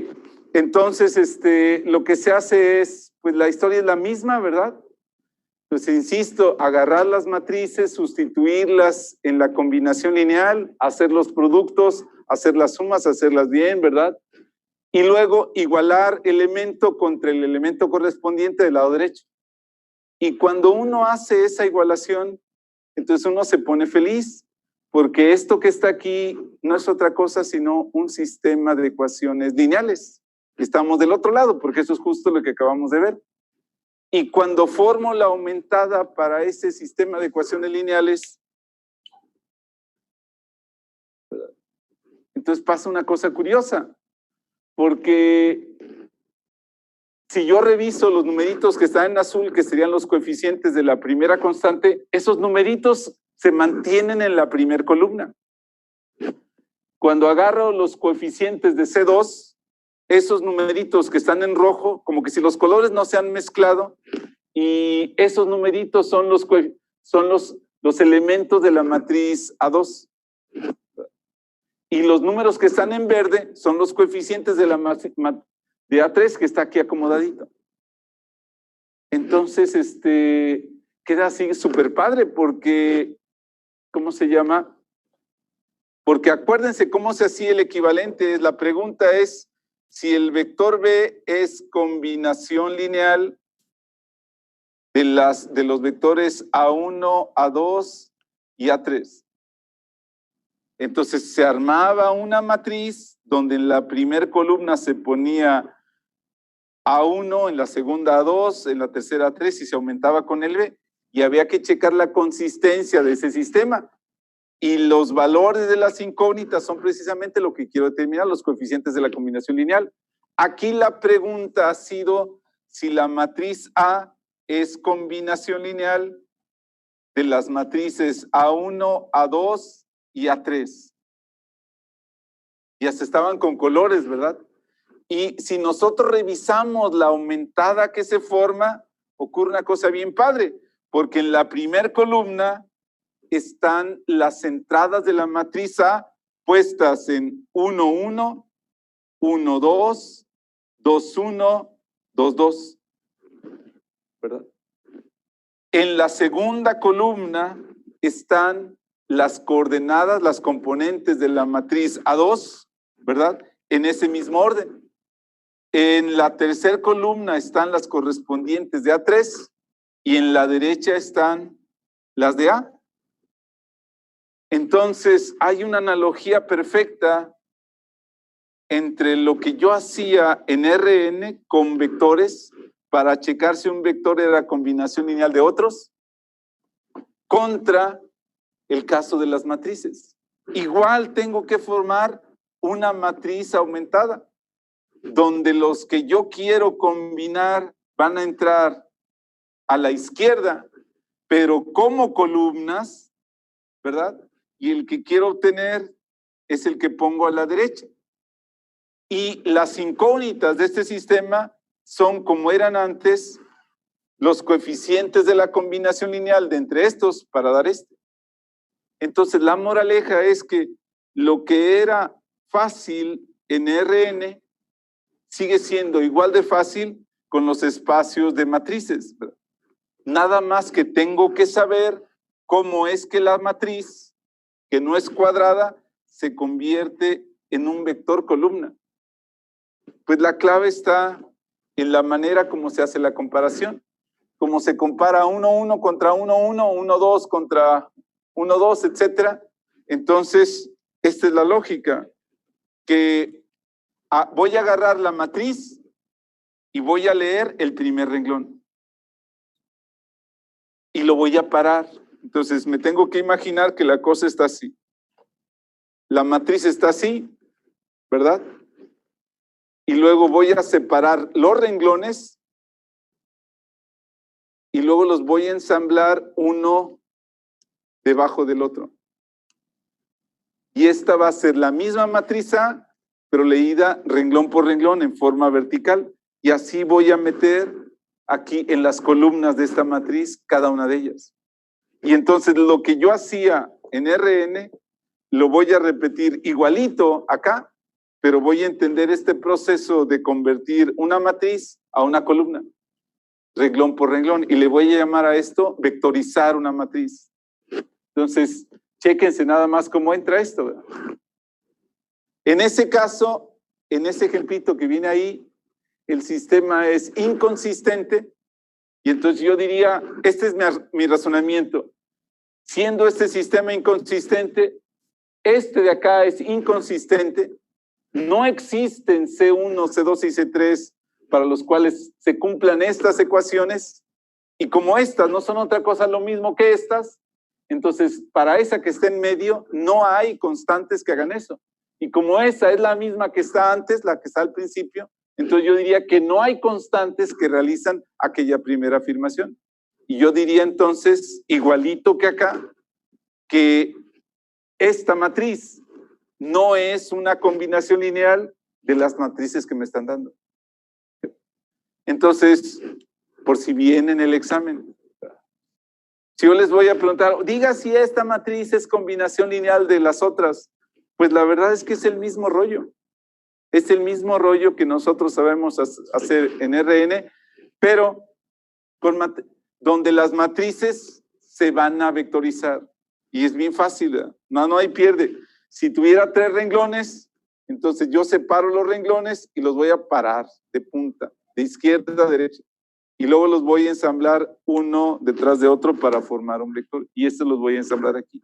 entonces lo que se hace es, pues la historia es la misma, ¿verdad? Entonces, insisto, agarrar las matrices, sustituirlas en la combinación lineal, hacer los productos, hacer las sumas, hacerlas bien, ¿verdad? Y luego igualar elemento contra el elemento correspondiente del lado derecho. Y cuando uno hace esa igualación, entonces uno se pone feliz, porque esto que está aquí no es otra cosa sino un sistema de ecuaciones lineales. Estamos del otro lado, porque eso es justo lo que acabamos de ver. Y cuando formo la aumentada para ese sistema de ecuaciones lineales, entonces pasa una cosa curiosa, porque si yo reviso los numeritos que están en azul, que serían los coeficientes de la primera constante, esos numeritos se mantienen en la primera columna. Cuando agarro los coeficientes de C2, esos numeritos que están en rojo, como que si los colores no se han mezclado, y esos numeritos son los elementos de la matriz A2. Y los números que están en verde son los coeficientes de la de A3, que está aquí acomodadito. Entonces, queda así súper padre porque, ¿cómo se llama? Porque acuérdense cómo se hacía el equivalente. La pregunta es si el vector B es combinación lineal de los vectores A1, A2 y A3. Entonces se armaba una matriz donde en la primera columna se ponía A1, en la segunda A2, en la tercera A3 y se aumentaba con el B. Y había que checar la consistencia de ese sistema. Y los valores de las incógnitas son precisamente lo que quiero determinar, los coeficientes de la combinación lineal. Aquí la pregunta ha sido si la matriz A es combinación lineal de las matrices A1, A2 y A3. Y hasta estaban con colores, ¿verdad? Y si nosotros revisamos la aumentada que se forma, ocurre una cosa bien padre, porque en la primera columna están las entradas de la matriz A puestas en 1, 1, 1, 2, 2, 1, 2, 2, ¿verdad? En la segunda columna están las coordenadas, las componentes de la matriz A2, ¿verdad? En ese mismo orden. En la tercera columna están las correspondientes de A3 y en la derecha están las de A. Entonces, hay una analogía perfecta entre lo que yo hacía en Rn con vectores para checar si un vector era combinación lineal de otros contra el caso de las matrices. Igual tengo que formar una matriz aumentada, donde los que yo quiero combinar van a entrar a la izquierda, pero como columnas, ¿verdad? Y el que quiero obtener es el que pongo a la derecha. Y las incógnitas de este sistema son, como eran antes, los coeficientes de la combinación lineal de entre estos para dar este. Entonces, la moraleja es que lo que era fácil en Rn sigue siendo igual de fácil con los espacios de matrices. Nada más que tengo que saber cómo es que la matriz, que no es cuadrada, se convierte en un vector columna. Pues la clave está en la manera como se hace la comparación. Como se compara 1, 1 contra 1, 1, 1, 2 contra 1, 2, etc. Entonces, esta es la lógica, que voy a agarrar la matriz y voy a leer el primer renglón. Y lo voy a parar. Entonces, me tengo que imaginar que la cosa está así. La matriz está así, ¿verdad? Y luego voy a separar los renglones y luego los voy a ensamblar uno debajo del otro. Y esta va a ser la misma matriz A, pero leída renglón por renglón en forma vertical. Y así voy a meter aquí en las columnas de esta matriz cada una de ellas. Y entonces lo que yo hacía en Rn, lo voy a repetir igualito acá, pero voy a entender este proceso de convertir una matriz a una columna, renglón por renglón, y le voy a llamar a esto vectorizar una matriz. Entonces, chéquense nada más cómo entra esto, ¿verdad? En ese caso, en ese ejemplito que viene ahí, el sistema es inconsistente, y entonces yo diría, este es mi razonamiento. Siendo este sistema inconsistente, este de acá es inconsistente, no existen C1, C2 y C3 para los cuales se cumplan estas ecuaciones, y como estas no son otra cosa lo mismo que estas, entonces para esa que está en medio no hay constantes que hagan eso. Y como esa es la misma que está antes, la que está al principio, entonces yo diría que no hay constantes que realizan aquella primera afirmación. Y yo diría entonces, igualito que acá, que esta matriz no es una combinación lineal de las matrices que me están dando. Entonces, por si viene en el examen, si yo les voy a preguntar, diga si esta matriz es combinación lineal de las otras, pues la verdad es que es el mismo rollo. Es el mismo rollo que nosotros sabemos hacer en Rn, pero donde las matrices se van a vectorizar. Y es bien fácil, ¿verdad? No hay pierde. Si tuviera 3 renglones, entonces yo separo los renglones y los voy a parar de punta, de izquierda a derecha. Y luego los voy a ensamblar uno detrás de otro para formar un vector. Y estos los voy a ensamblar aquí.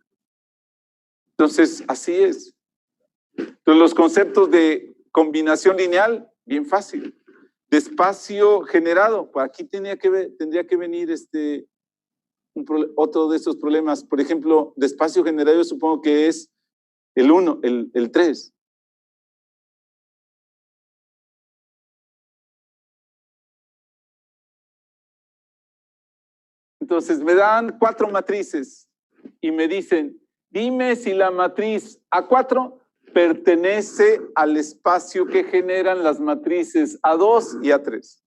Entonces, así es. Entonces, los conceptos de combinación lineal, bien fácil. De espacio generado, pues aquí tendría que venir otro de estos problemas. Por ejemplo, de espacio generado yo supongo que es el 1, el 3. Entonces me dan 4 matrices y me dicen, dime si la matriz A4 pertenece al espacio que generan las matrices A2 y A3.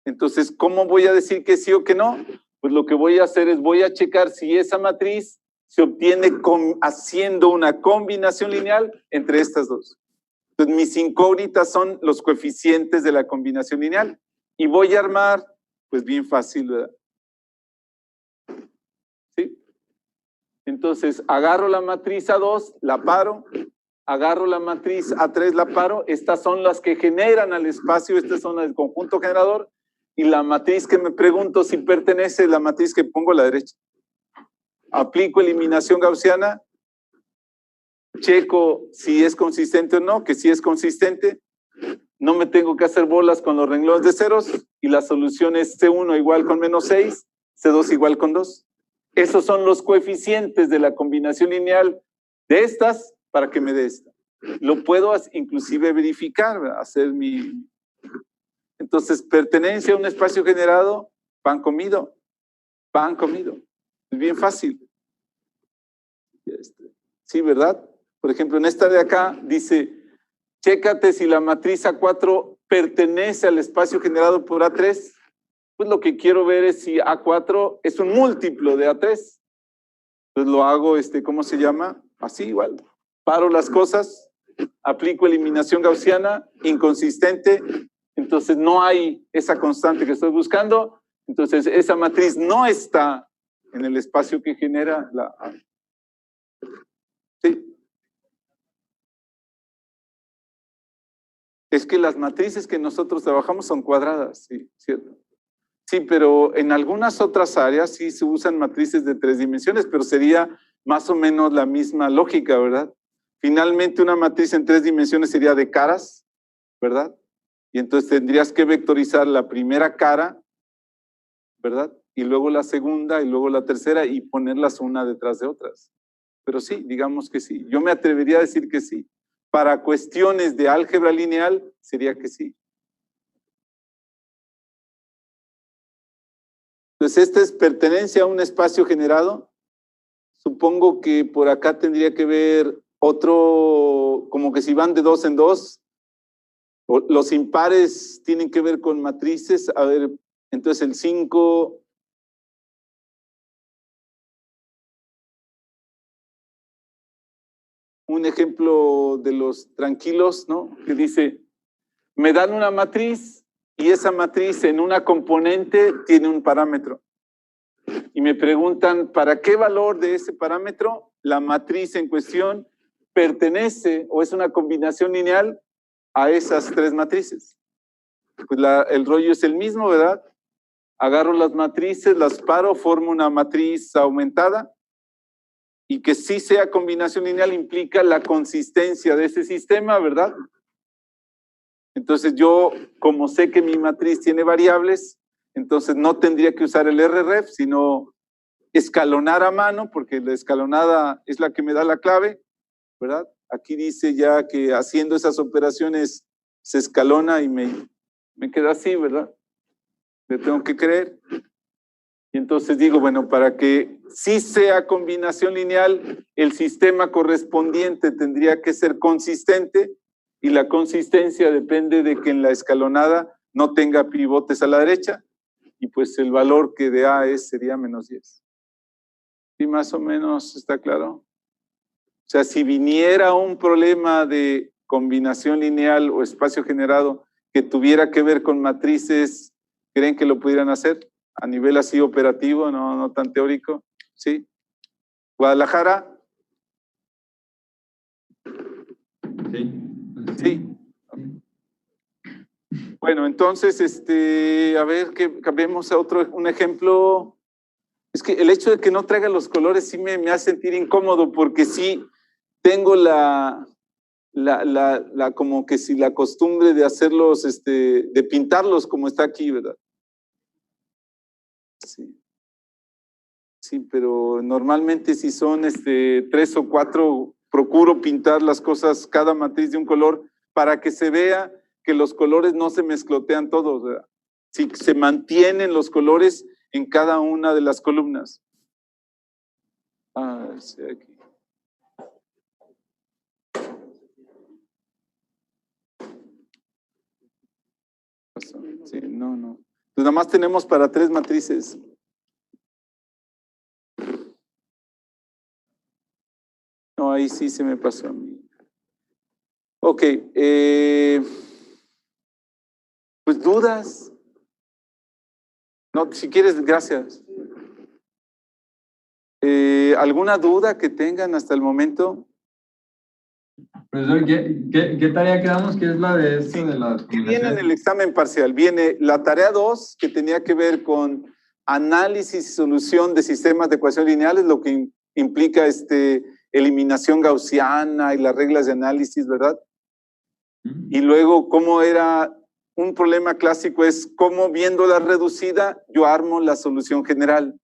Entonces, ¿cómo voy a decir que sí o que no? Pues lo que voy a hacer es voy a checar si esa matriz se obtiene haciendo una combinación lineal entre estas dos. Entonces, mis incógnitas son los coeficientes de la combinación lineal. Y voy a armar, pues bien fácil, ¿verdad? ¿Sí? Entonces, agarro la matriz A2, la paro, agarro la matriz A3, la paro, estas son las que generan al espacio, estas son el conjunto generador, y la matriz que me pregunto si pertenece es la matriz que pongo a la derecha. Aplico eliminación gaussiana, checo si es consistente o no, que si es consistente, no me tengo que hacer bolas con los renglones de ceros y la solución es C1 igual con menos 6, C2 igual con 2. Esos son los coeficientes de la combinación lineal de estas para que me dé esta. Lo puedo inclusive verificar, hacer mi... Entonces, pertenencia a un espacio generado, pan comido, pan comido. Es bien fácil. Sí, ¿verdad? Por ejemplo, en esta de acá dice, chécate si la matriz A4 pertenece al espacio generado por A3. Pues lo que quiero ver es si A4 es un múltiplo de A3. Entonces lo hago, ¿cómo se llama? Así igual. Paro las cosas, aplico eliminación gaussiana, inconsistente, entonces no hay esa constante que estoy buscando, entonces esa matriz no está en el espacio que genera la A. Sí. Es que las matrices que nosotros trabajamos son cuadradas, sí, cierto. Sí, pero en algunas otras áreas sí se usan matrices de 3 dimensiones, pero sería más o menos la misma lógica, ¿verdad? Finalmente una matriz en 3 dimensiones sería de caras, ¿verdad? Y entonces tendrías que vectorizar la primera cara, ¿verdad? Y luego la segunda y luego la tercera y ponerlas una detrás de otras. Pero sí, digamos que sí. Yo me atrevería a decir que sí. Para cuestiones de álgebra lineal sería que sí. Entonces, esta es pertenencia a un espacio generado. Supongo que por acá tendría que ver otro, como que si van de 2 en 2. Los impares tienen que ver con matrices. A ver, entonces el 5... Un ejemplo de los tranquilos, ¿no? Que dice, me dan una matriz y esa matriz en una componente tiene un parámetro. Y me preguntan, ¿para qué valor de ese parámetro la matriz en cuestión pertenece o es una combinación lineal a esas 3 matrices? Pues el rollo es el mismo, ¿verdad? Agarro las matrices, las paro, formo una matriz aumentada y que sí sea combinación lineal implica la consistencia de ese sistema, ¿verdad? Entonces yo, como sé que mi matriz tiene variables, entonces no tendría que usar el RREF, sino escalonar a mano, porque la escalonada es la que me da la clave, ¿verdad? Aquí dice ya que haciendo esas operaciones se escalona y me queda así, ¿verdad? Le tengo que creer. Y entonces digo, bueno, para que sí sea combinación lineal, el sistema correspondiente tendría que ser consistente y la consistencia depende de que en la escalonada no tenga pivotes a la derecha y pues el valor que de A sería menos 10. ¿Sí más o menos está claro? O sea, si viniera un problema de combinación lineal o espacio generado que tuviera que ver con matrices, ¿creen que lo pudieran hacer? A nivel así operativo, no tan teórico, ¿sí? ¿Guadalajara? Sí. Sí. Bueno, entonces, a ver, que cambiemos a un ejemplo. Es que el hecho de que no traiga los colores sí me hace sentir incómodo, porque sí tengo como que si la costumbre de hacerlos, de pintarlos como está aquí, ¿verdad? Sí. Sí, pero normalmente si son 3 o 4, procuro pintar las cosas, cada matriz de un color, para que se vea que los colores no se mezclotean todos, ¿verdad? Si se mantienen los colores en cada una de las columnas. Sí, aquí. Sí, no. Pues nada más tenemos para 3 matrices. No, ahí sí se me pasó a mí. Ok, pues dudas. No, si quieres, gracias. ¿Alguna duda que tengan hasta el momento? Profesor, ¿qué tarea quedamos? ¿Qué es la de esto Sí, de las ¿qué viene en combinaciones? el examen parcial? Viene la tarea 2, que tenía que ver con análisis y solución de sistemas de ecuación lineales, lo que implica eliminación gaussiana y las reglas de análisis, ¿verdad? Y luego, cómo era un problema clásico, es cómo viéndola reducida, yo armo la solución general,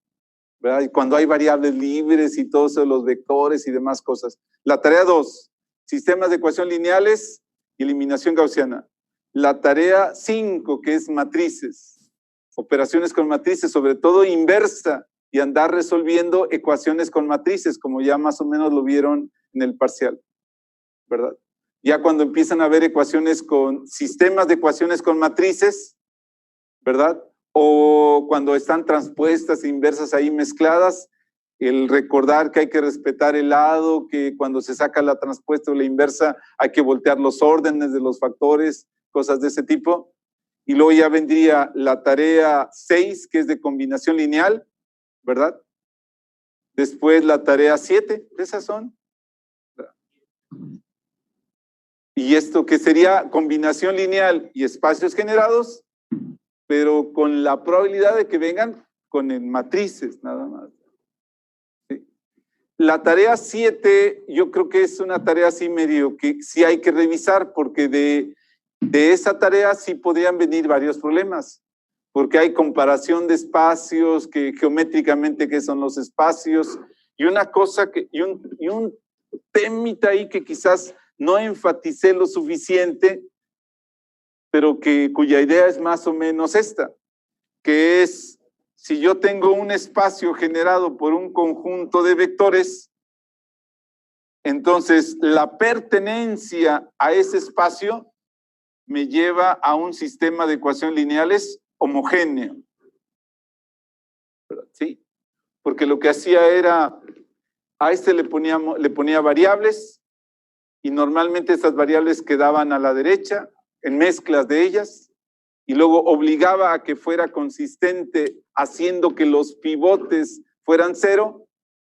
¿verdad? Y cuando hay variables libres y todos los vectores y demás cosas. La tarea 2, sistemas de ecuación lineales y eliminación gaussiana. La tarea 5, que es matrices, operaciones con matrices, sobre todo inversa, y andar resolviendo ecuaciones con matrices, como ya más o menos lo vieron en el parcial, ¿verdad? Ya cuando empiezan a haber ecuaciones con sistemas de ecuaciones con matrices, ¿verdad? O cuando están transpuestas e inversas ahí mezcladas, el recordar que hay que respetar el lado, que cuando se saca la transpuesta o la inversa hay que voltear los órdenes de los factores, cosas de ese tipo. Y luego ya vendría la tarea 6, que es de combinación lineal, ¿verdad? Después la tarea 7, esas son. Y esto que sería combinación lineal y espacios generados, pero con la probabilidad de que vengan con matrices, nada más. ¿Sí? La tarea 7, yo creo que es una tarea así medio que sí hay que revisar, porque de esa tarea sí podrían venir varios problemas, porque hay comparación de espacios, que geométricamente qué son los espacios, y una cosa y un temita ahí que quizás no enfaticé lo suficiente, pero cuya idea es más o menos esta, que es, si yo tengo un espacio generado por un conjunto de vectores, entonces la pertenencia a ese espacio me lleva a un sistema de ecuaciones lineales homogéneo. ¿Sí? Porque lo que hacía era, a le ponía variables, y normalmente esas variables quedaban a la derecha, en mezclas de ellas, y luego obligaba a que fuera consistente haciendo que los pivotes fueran cero,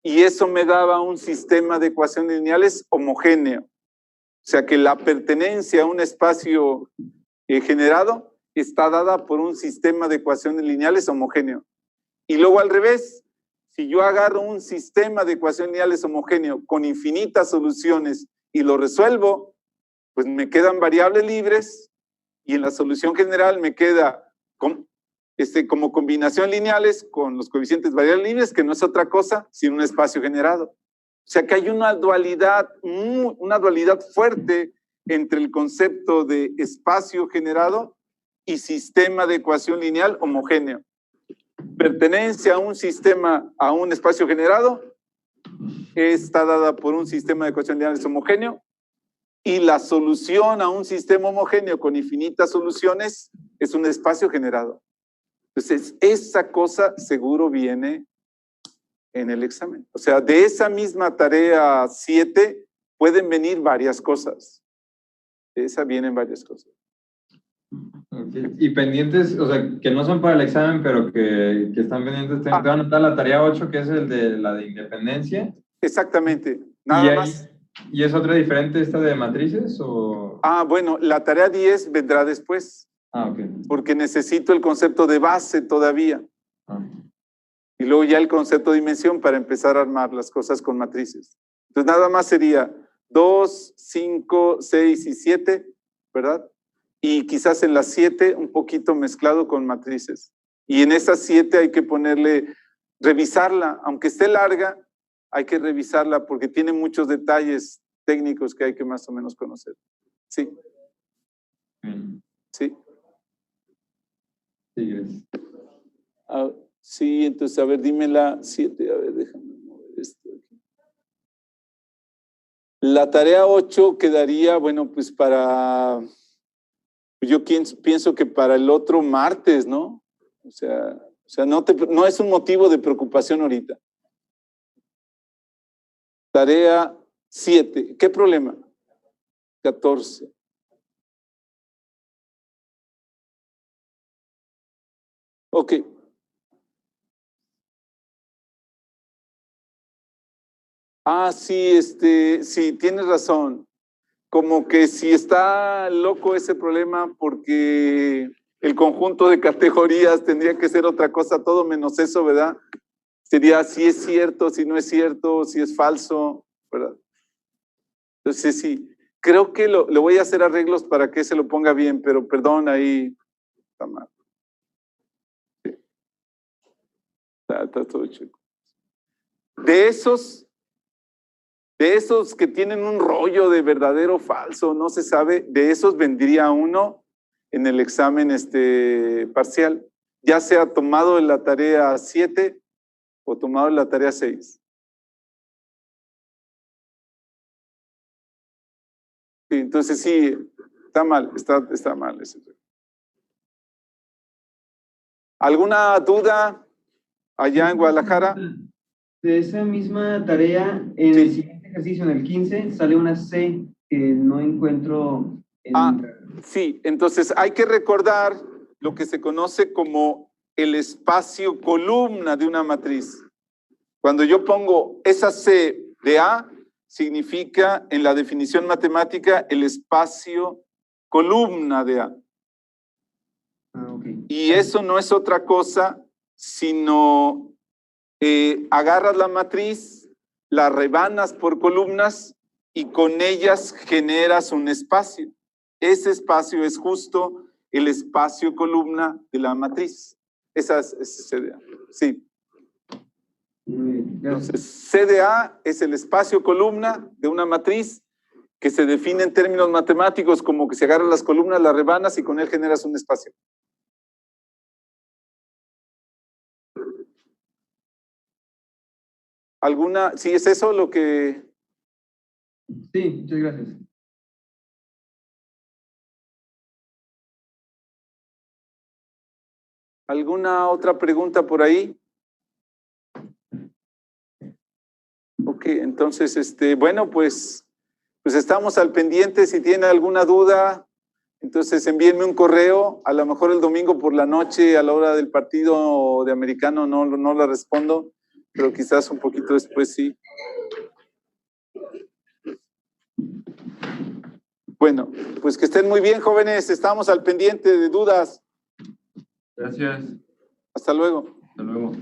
y eso me daba un sistema de ecuaciones lineales homogéneo. O sea que la pertenencia a un espacio generado está dada por un sistema de ecuaciones lineales homogéneo. Y luego al revés, si yo agarro un sistema de ecuaciones lineales homogéneo con infinitas soluciones y lo resuelvo, pues me quedan variables libres, y en la solución general me queda como combinación lineales con los coeficientes variables libres, que no es otra cosa sino un espacio generado. O sea que hay una dualidad fuerte entre el concepto de espacio generado y sistema de ecuación lineal homogéneo. Pertenencia a un sistema, a un espacio generado, está dada por un sistema de ecuaciones lineales homogéneo, y la solución a un sistema homogéneo con infinitas soluciones es un espacio generado. Entonces, esa cosa seguro viene en el examen. O sea, de esa misma tarea 7 pueden venir varias cosas. De esa vienen varias cosas. Okay. Y pendientes, o sea, que no son para el examen, pero que están pendientes. Te voy a anotar la tarea 8, que es la de independencia. Exactamente. Nada más. ¿Y es otra diferente esta de matrices? O... Bueno, la tarea 10 vendrá después. Ok. Porque necesito el concepto de base todavía. Y luego ya el concepto de dimensión para empezar a armar las cosas con matrices. Entonces nada más sería 2, 5, 6 y 7, ¿verdad? Y quizás en las 7 un poquito mezclado con matrices. Y en esas 7 hay que revisarla, aunque esté larga, hay que revisarla porque tiene muchos detalles técnicos que hay que más o menos conocer. ¿Sí? ¿Sí? Sí, gracias. Sí, entonces, a ver, dime la 7, a ver, déjame mover esto aquí. La tarea 8 quedaría, bueno, pues yo pienso que para el otro martes, ¿no? O sea no es un motivo de preocupación ahorita. Tarea 7, ¿qué problema? 14. Ok. Sí, sí, tienes razón. como que si está loco ese problema porque el conjunto de categorías tendría que ser otra cosa, todo menos eso, ¿verdad? Sería si es cierto, si no es cierto, si es falso, ¿verdad? Entonces sí, creo que le voy a hacer arreglos para que se lo ponga bien, pero perdón, ahí está mal. Sí. Está todo chico. De esos que tienen un rollo de verdadero o falso, no se sabe, de esos vendría uno en el examen parcial, ya sea tomado en la tarea 7 o tomado en la tarea 6. Sí, entonces sí, está mal, está mal. ¿Alguna duda allá en Guadalajara? De esa misma tarea, en Sí. el siguiente ejercicio, en el 15, sale una C que no encuentro en... Sí, entonces hay que recordar lo que se conoce como el espacio columna de una matriz. Cuando yo pongo esa C de A, significa en la definición matemática el espacio columna de A. Okay. Y eso no es otra cosa sino agarras la matriz, la rebanas por columnas y con ellas generas un espacio. Ese espacio es justo el espacio columna de la matriz. Esa es CDA. Sí. Entonces, CDA es el espacio columna de una matriz que se define en términos matemáticos como que se agarran las columnas, las rebanas y con él generas un espacio. ¿Alguna? ¿Sí es eso lo que...? Sí, muchas gracias. ¿Alguna otra pregunta por ahí? Ok, entonces, bueno, pues estamos al pendiente. Si tienen alguna duda, entonces envíenme un correo. A lo mejor el domingo por la noche, a la hora del partido de americano, no la respondo, pero quizás un poquito después sí. Bueno, pues que estén muy bien, jóvenes. Estamos al pendiente de dudas. Gracias. Hasta luego. Hasta luego.